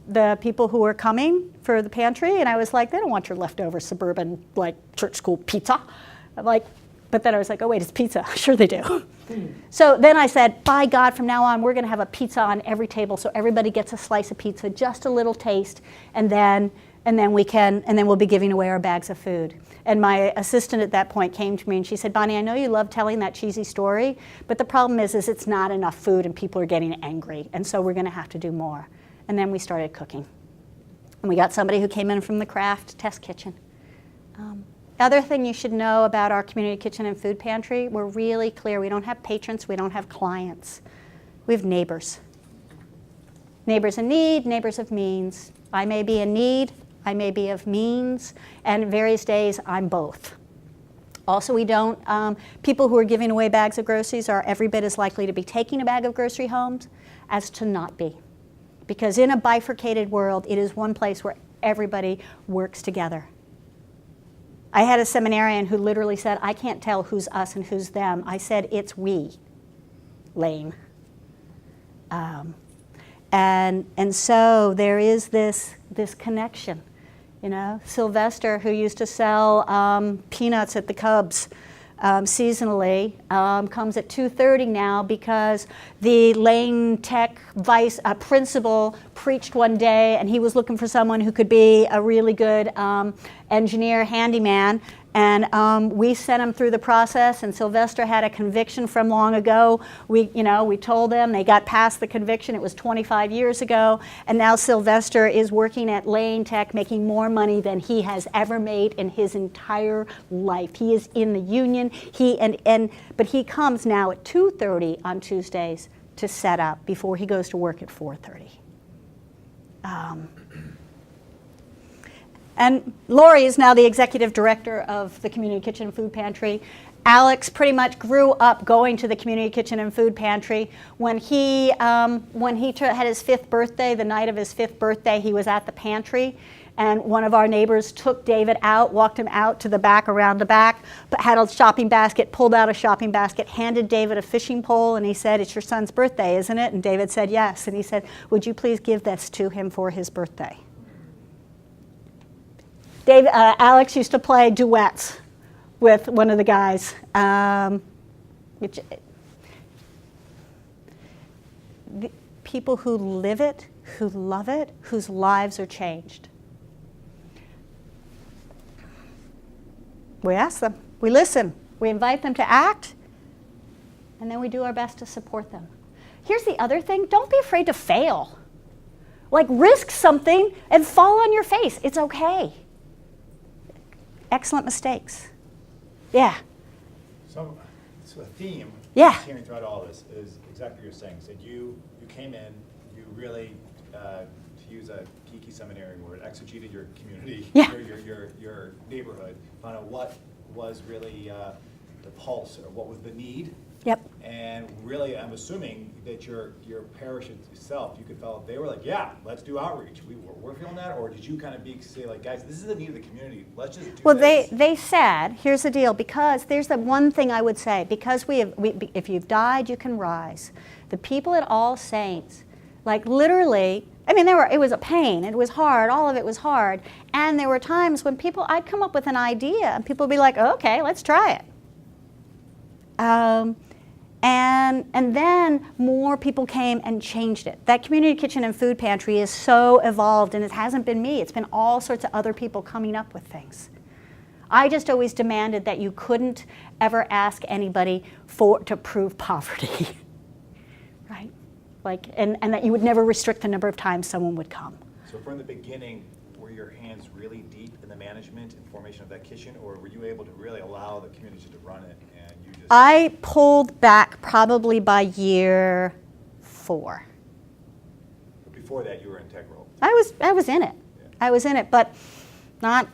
the people who were coming for the pantry? And I was like, they don't want your leftover suburban, church school pizza. But then I was like, oh, wait, it's pizza. Sure they do. So then I said, by God, from now on, we're going to have a pizza on every table, so everybody gets a slice of pizza, just a little taste, and then we'll be giving away our bags of food. And my assistant at that point came to me and she said, Bonnie, I know you love telling that cheesy story, but the problem is it's not enough food and people are getting angry, and so we're going to have to do more. And then we started cooking. And we got somebody who came in from the Craft Test Kitchen. Other thing you should know about our community kitchen and food pantry, we're really clear. We don't have patrons, we don't have clients. We have neighbors. Neighbors in need, neighbors of means. I may be in need, I may be of means, and various days I'm both. Also, we don't, people who are giving away bags of groceries are every bit as likely to be taking a bag of grocery home as to not be. Because in a bifurcated world, it is one place where everybody works together. I had a seminarian who literally said, I can't tell who's us and who's them. I said, it's we. Lame. And so there is this connection. You know, Sylvester, who used to sell peanuts at the Cubs seasonally, comes at 2:30 now because the Lane Tech vice principal preached one day, and he was looking for someone who could be a really good engineer, handyman. And we sent him through the process, and Sylvester had a conviction from long ago. We told them, they got past the conviction. It was 25 years ago, and now Sylvester is working at Lane Tech, making more money than he has ever made in his entire life. He is in the union. But he comes now at 2:30 on Tuesdays to set up before he goes to work at 4:30. And Lori is now the executive director of the Community Kitchen and Food Pantry. Alex pretty much grew up going to the Community Kitchen and Food Pantry. When he had his 5th birthday, the night of his 5th birthday, he was at the pantry, and one of our neighbors took David out, walked him out to the back, around the back, but had a shopping basket, pulled out a shopping basket, handed David a fishing pole, and he said, "It's your son's birthday, isn't it?" And David said, "Yes." And he said, "Would you please give this to him for his birthday?" Alex used to play duets with one of the guys. People who live it, who love it, whose lives are changed. We ask them, we listen, we invite them to act, and then we do our best to support them. Here's the other thing, don't be afraid to fail. Like, risk something and fall on your face. It's okay. Excellent mistakes. Yeah. So a theme hearing throughout all this is exactly what you're saying. So you came in, you really, to use a geeky seminary word, exegeted your community, your neighborhood, found out what was really the pulse, or what was the need. Yep. And really, I'm assuming that your parish itself, you could feel, they were like, yeah, let's do outreach. We're feeling that, or did you kind of say like, guys, this is the need of the community. Let's just do this. They said, here's the deal, because there's the one thing I would say, because if you've died, you can rise. The people at All Saints, like literally, I mean, it was a pain. It was hard. All of it was hard. And there were times when I'd come up with an idea, and people would be like, okay, let's try it. And then more people came and changed it. That Community Kitchen and Food Pantry is so evolved, and it hasn't been me. It's been all sorts of other people coming up with things. I just always demanded that you couldn't ever ask anybody to prove poverty, right? Like, and that you would never restrict the number of times someone would come. So from the beginning, were your hands really deep in the management and formation of that kitchen, or were you able to really allow the community to run it? I pulled back probably by year 4. But before that, you were integral. I was in it. Yeah. I was in it, but not.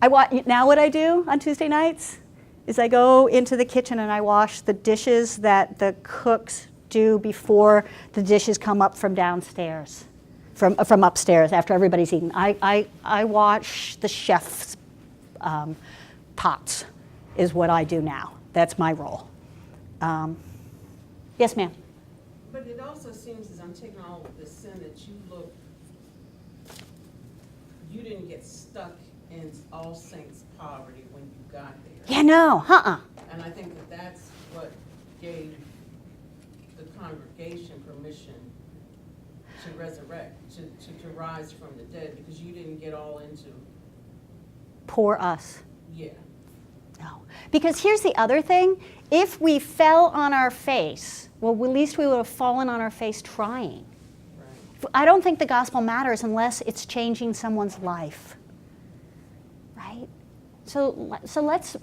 Now what I do on Tuesday nights is I go into the kitchen and I wash the dishes that the cooks do before the dishes come up from downstairs, from upstairs after everybody's eaten. I wash the chef's pots is what I do now. That's my role. Yes, ma'am. But it also seems, as I'm taking all of this in, that you didn't get stuck in All Saints poverty when you got there. Yeah, no, And I think that's what gave the congregation permission to resurrect, to rise from the dead, because you didn't get all into. Poor us. Yeah. No, because here's the other thing. If we fell on our face, well, at least we would have fallen on our face trying. Right. I don't think the gospel matters unless it's changing someone's life, right? So let's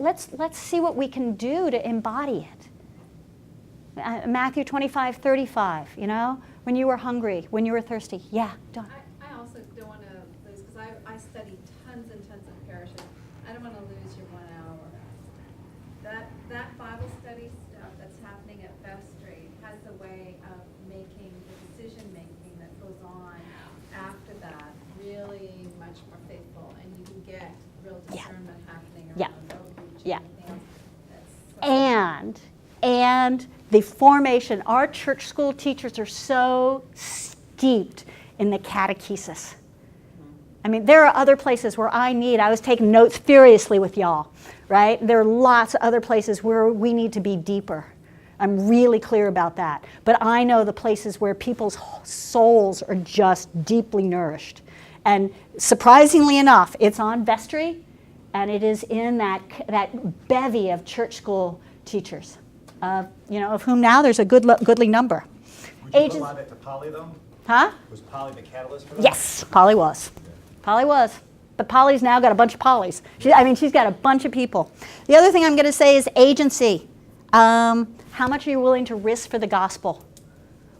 see what we can do to embody it. Matthew 25:35. You know, when you were hungry, when you were thirsty. Yeah, Dawn. I also don't want to lose, because I studied tons and tons of parishes. I don't want to lose your 1 hour. That Bible study stuff that's happening at Beth Street has a way of making the decision making that goes on after that really much more faithful, and you can get real discernment happening around outreach and everything else. And the formation, our church school teachers are so steeped in the catechesis. I mean, there are other places where I was taking notes furiously with y'all, right? There are lots of other places where we need to be deeper. I'm really clear about that. But I know the places where people's souls are just deeply nourished. And surprisingly enough, it's on vestry, and it is in that bevy of church school teachers, of whom now there's a goodly number. Would you put a lot of it to Polly, though? Huh? Was Polly the catalyst for that? Yes, Polly was. Polly was. But Polly's now got a bunch of Pollys. She's got a bunch of people. The other thing I'm going to say is agency. How much are you willing to risk for the gospel?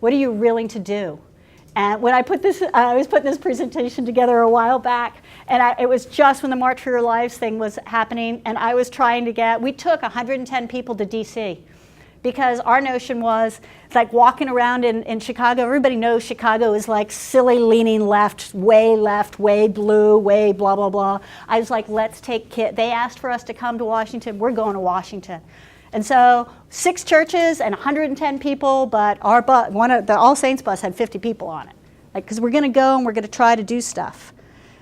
What are you willing to do? And when I was putting this presentation together a while back, and it was just when the March for Your Lives thing was happening, and I was trying to we took 110 people to DC, because our notion was, it's like walking around in Chicago. Everybody knows Chicago is like silly leaning left, way blue, way blah, blah, blah. I was like, let's take kids. They asked for us to come to Washington. We're going to Washington. And so 6 churches and 110 people, but our the All Saints bus had 50 people on it. Because we're going to go and we're going to try to do stuff.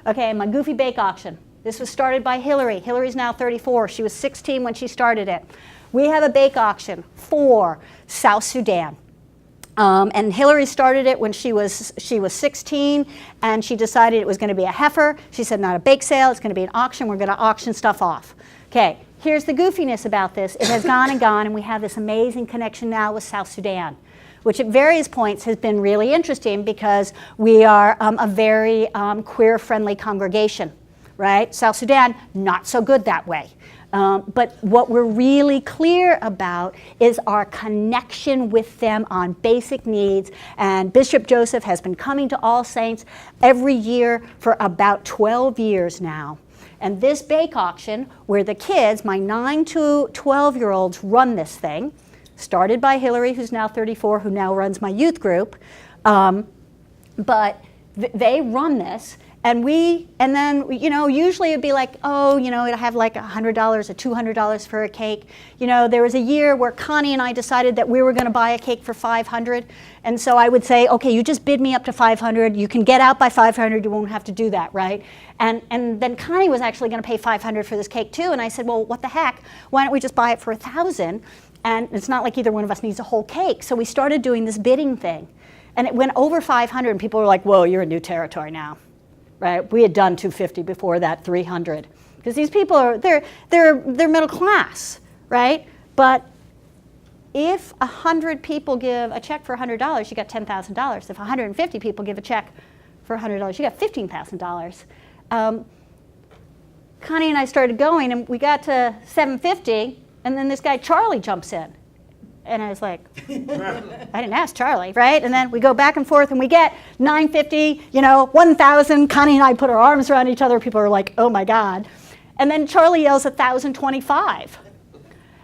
Okay, my Goofy Bake Auction. This was started by Hillary. Hillary's now 34. She was 16 when she started it. We have a bake auction for South Sudan. And Hillary started it when she was 16, and she decided it was going to be a heifer. She said, not a bake sale, it's going to be an auction. We're going to auction stuff off. Okay, here's the goofiness about this. It has gone, and we have this amazing connection now with South Sudan, which at various points has been really interesting because we are a very queer-friendly congregation, right? South Sudan, not so good that way. But what we're really clear about is our connection with them on basic needs. And Bishop Joseph has been coming to All Saints every year for about 12 years now. And this bake auction, where the kids, my 9 to 12-year-olds, run this thing, started by Hillary, who's now 34, who now runs my youth group. But they run this. And then, usually it'd be like, it'd have like $100 or $200 for a cake. There was a year where Connie and I decided that we were going to buy a cake for $500. And so I would say, okay, you just bid me up to $500. You can get out by $500. You won't have to do that, right? And then Connie was actually going to pay $500 for this cake too. And I said, well, what the heck? Why don't we just buy it for $1,000? And it's not like either one of us needs a whole cake. So we started doing this bidding thing. And it went over 500, and people were like, whoa, you're in new territory now. Right? We had done 250 before that, 300. Because these people they're middle class, right? But if 100 people give a check for $100, you got $10,000. If 150 people give a check for $100, you got $15,000. Connie and I started going, and we got to $750, and then this guy Charlie jumps in. And I was like, I didn't ask Charlie, right? And then we go back and forth, and we get $950, $1,000. Connie and I put our arms around each other. People are like, oh my God. And then Charlie yells $1,025.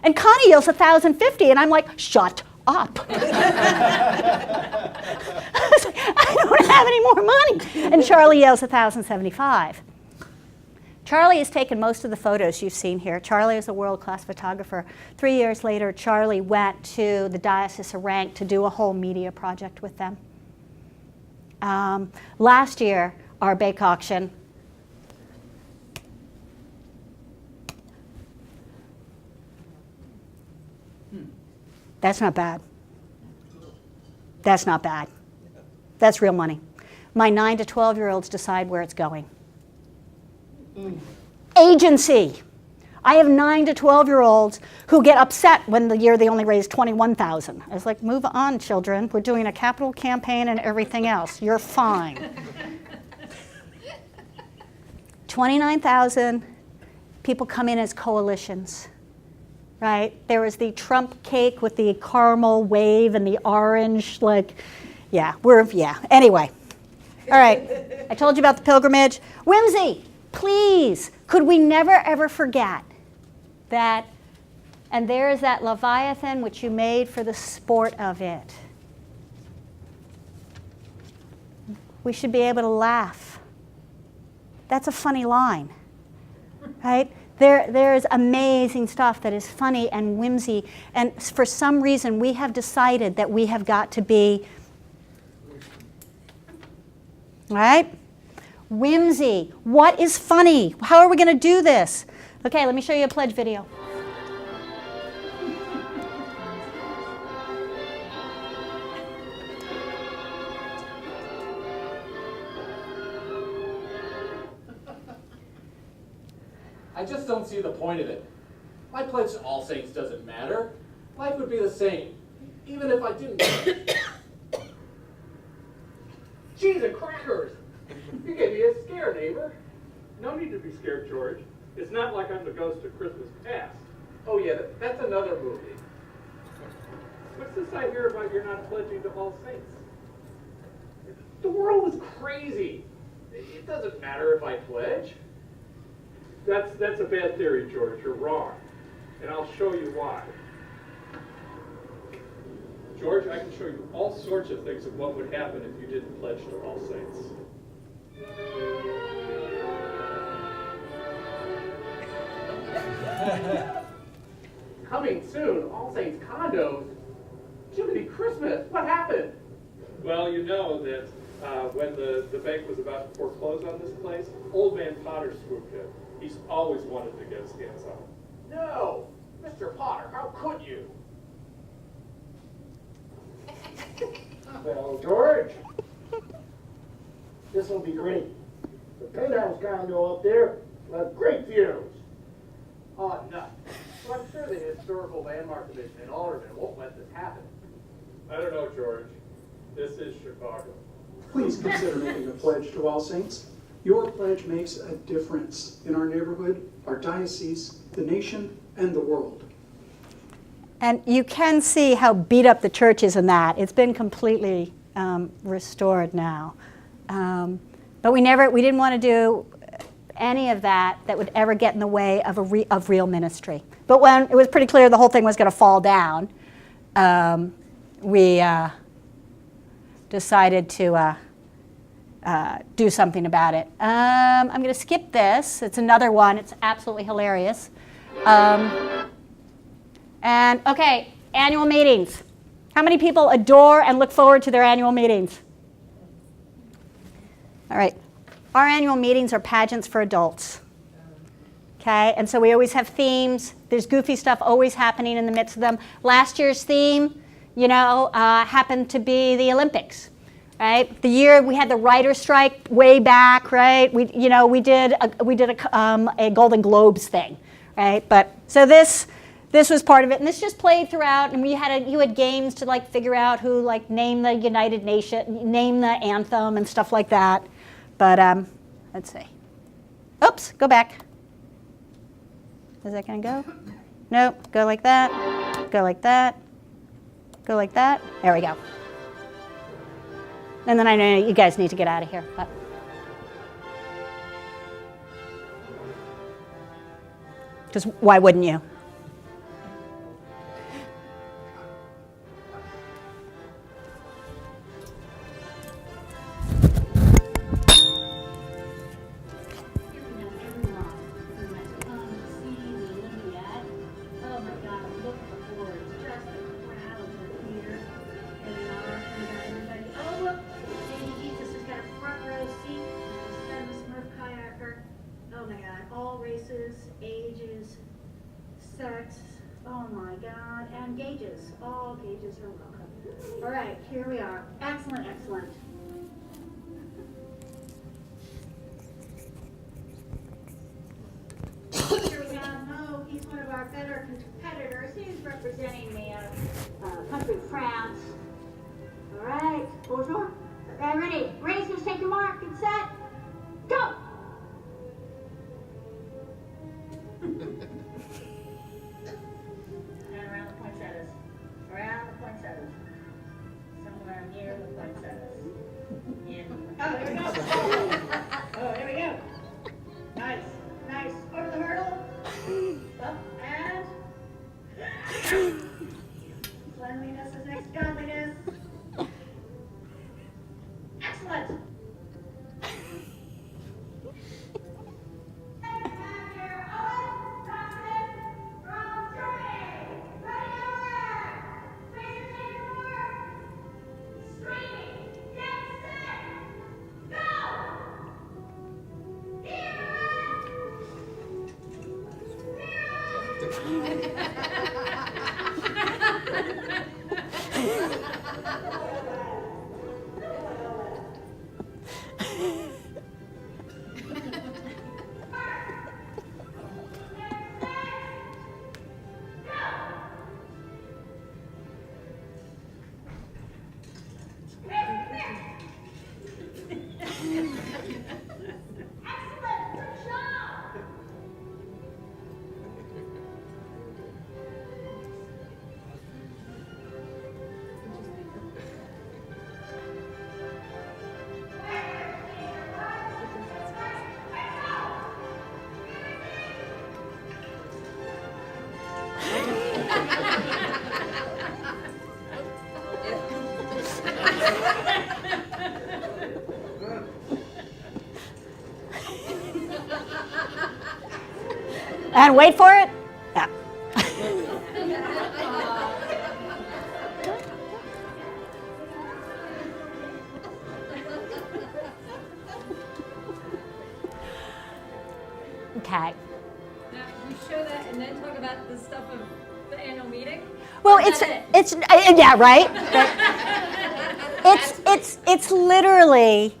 And Connie yells $1,050, and I'm like, shut up. I was like, I don't have any more money. And Charlie yells $1,075. Charlie has taken most of the photos you've seen here. Charlie is a world-class photographer. 3 years later, Charlie went to the Diocese of Rank to do a whole media project with them. Last year, our bake auction, that's not bad. That's not bad. That's real money. My 9 to 12-year-olds decide where it's going. Agency. I have 9 to 12-year-olds who get upset when the year they only raise $21,000. I was like, move on, children. We're doing a capital campaign and everything else. You're fine. 29,000 people come in as coalitions, right? There was the Trump cake with the caramel wave and the orange, Anyway. All right. I told you about the pilgrimage. Whimsy. Please, could we never ever forget that, and there is that Leviathan which you made for the sport of it. We should be able to laugh. That's a funny line, right? There is amazing stuff that is funny and whimsy, and for some reason we have decided that we have got to be, right? Whimsy. What is funny? How are we going to do this? Okay, let me show you a pledge video. I just don't see the point of it. My pledge to All Saints doesn't matter. Life would be the same, even if I didn't. Cheese and crackers! You gave me a scare, neighbor. No need to be scared, George. It's not like I'm the ghost of Christmas past. Oh yeah, that's another movie. What's this I hear about you're not pledging to All Saints? The world is crazy. It doesn't matter if I pledge. That's a bad theory, George. You're wrong. And I'll show you why. George, I can show you all sorts of things of what would happen if you didn't pledge to All Saints. Coming soon, All Saints condos. Jiminy Christmas, what happened? Well, you know that when the bank was about to foreclose on this place, Old Man Potter swooped in. He's always wanted to get his hands on it. No, Mr. Potter, how could you? Well, George, this will be great. The penthouse condo up there will have great views. Oh, no. Well, I'm sure the Historical Landmark Division in Alderman won't let this happen. I don't know, George. This is Chicago. Please consider making a pledge to All Saints. Your pledge makes a difference in our neighborhood, our diocese, the nation, and the world. And you can see how beat up the church is in that. It's been completely restored now. But we didn't want to do any of that would ever get in the way of real ministry. But when it was pretty clear the whole thing was going to fall down, we decided to do something about it. I'm going to skip this. It's another one. It's absolutely hilarious. And okay, annual meetings. How many people adore and look forward to their annual meetings? All right. Our annual meetings are pageants for adults. Okay, and so we always have themes. There's goofy stuff always happening in the midst of them. Last year's theme, happened to be the Olympics. Right, the year we had the writer's strike way back, right? We did a Golden Globes thing, right? But so this was part of it, and this just played throughout. And you had games to figure out who name the United Nation, name the anthem, and stuff like that. But let's see. Oops, go back. Is that gonna go? Nope. Go like that. Go like that. Go like that. There we go. And then I know you guys need to get out of here. Because why wouldn't you? All gauges are welcome. All right, here we are. Excellent, excellent. Here we have Mo. He's one of our better competitors. He's representing the country of France. All right, bonjour. Ready? Racers, take your mark and set. Go! Around the poinsettias. Somewhere near the poinsettias. Oh, there we go. Oh, there we go. Nice, nice. Over the hurdle. Up and. Cleanliness is next godliness. Excellent. And wait for it. Yeah. Okay. Now, we show that and then talk about the stuff of the annual meeting? Well, Or is that it's yeah, right. It's literally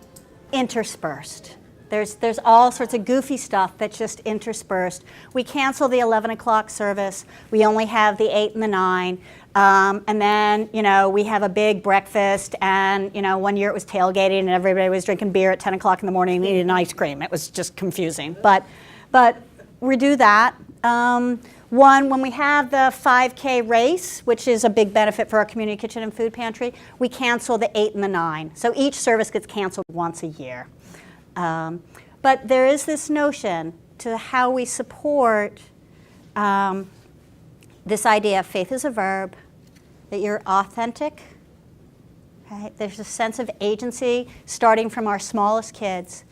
interspersed. There's all sorts of goofy stuff that's just interspersed. We cancel the 11 o'clock service. We only have the 8 and the 9. And then, we have a big breakfast. And, one year it was tailgating and everybody was drinking beer at 10 o'clock in the morning and eating ice cream. It was just confusing. But we do that. When we have the 5K race, which is a big benefit for our community kitchen and food pantry, we cancel the 8 and the 9. So each service gets canceled once a year. But there is this notion to how we support this idea of faith is a verb, that you're authentic. Right? There's a sense of agency starting from our smallest kids,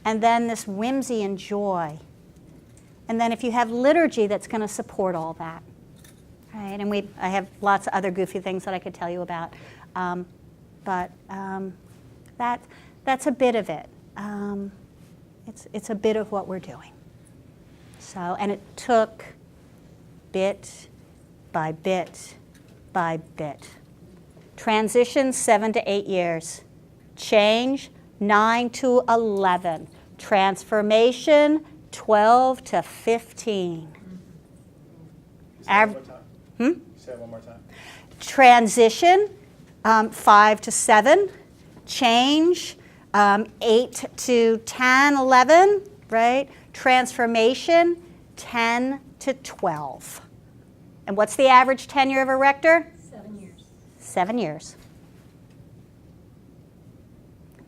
and then this whimsy and joy. And then if you have liturgy that's going to support all that. Right? And I have lots of other goofy things that I could tell you about. But that's a bit of it. It's a bit of what we're doing. So, and it took bit by bit by bit. Transition 7 to 8 years. Change 9 to 11. Transformation 12 to 15. Say it one more time. Say it one more time. Transition 5 to 7. Change 8 to 10, 11, right? Transformation, 10 to 12. And what's the average tenure of a rector? 7 years. 7 years.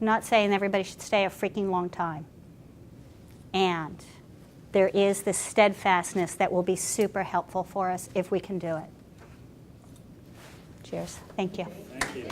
I'm not saying everybody should stay a freaking long time. And there is this steadfastness that will be super helpful for us if we can do it. Cheers. Thank you. Thank you.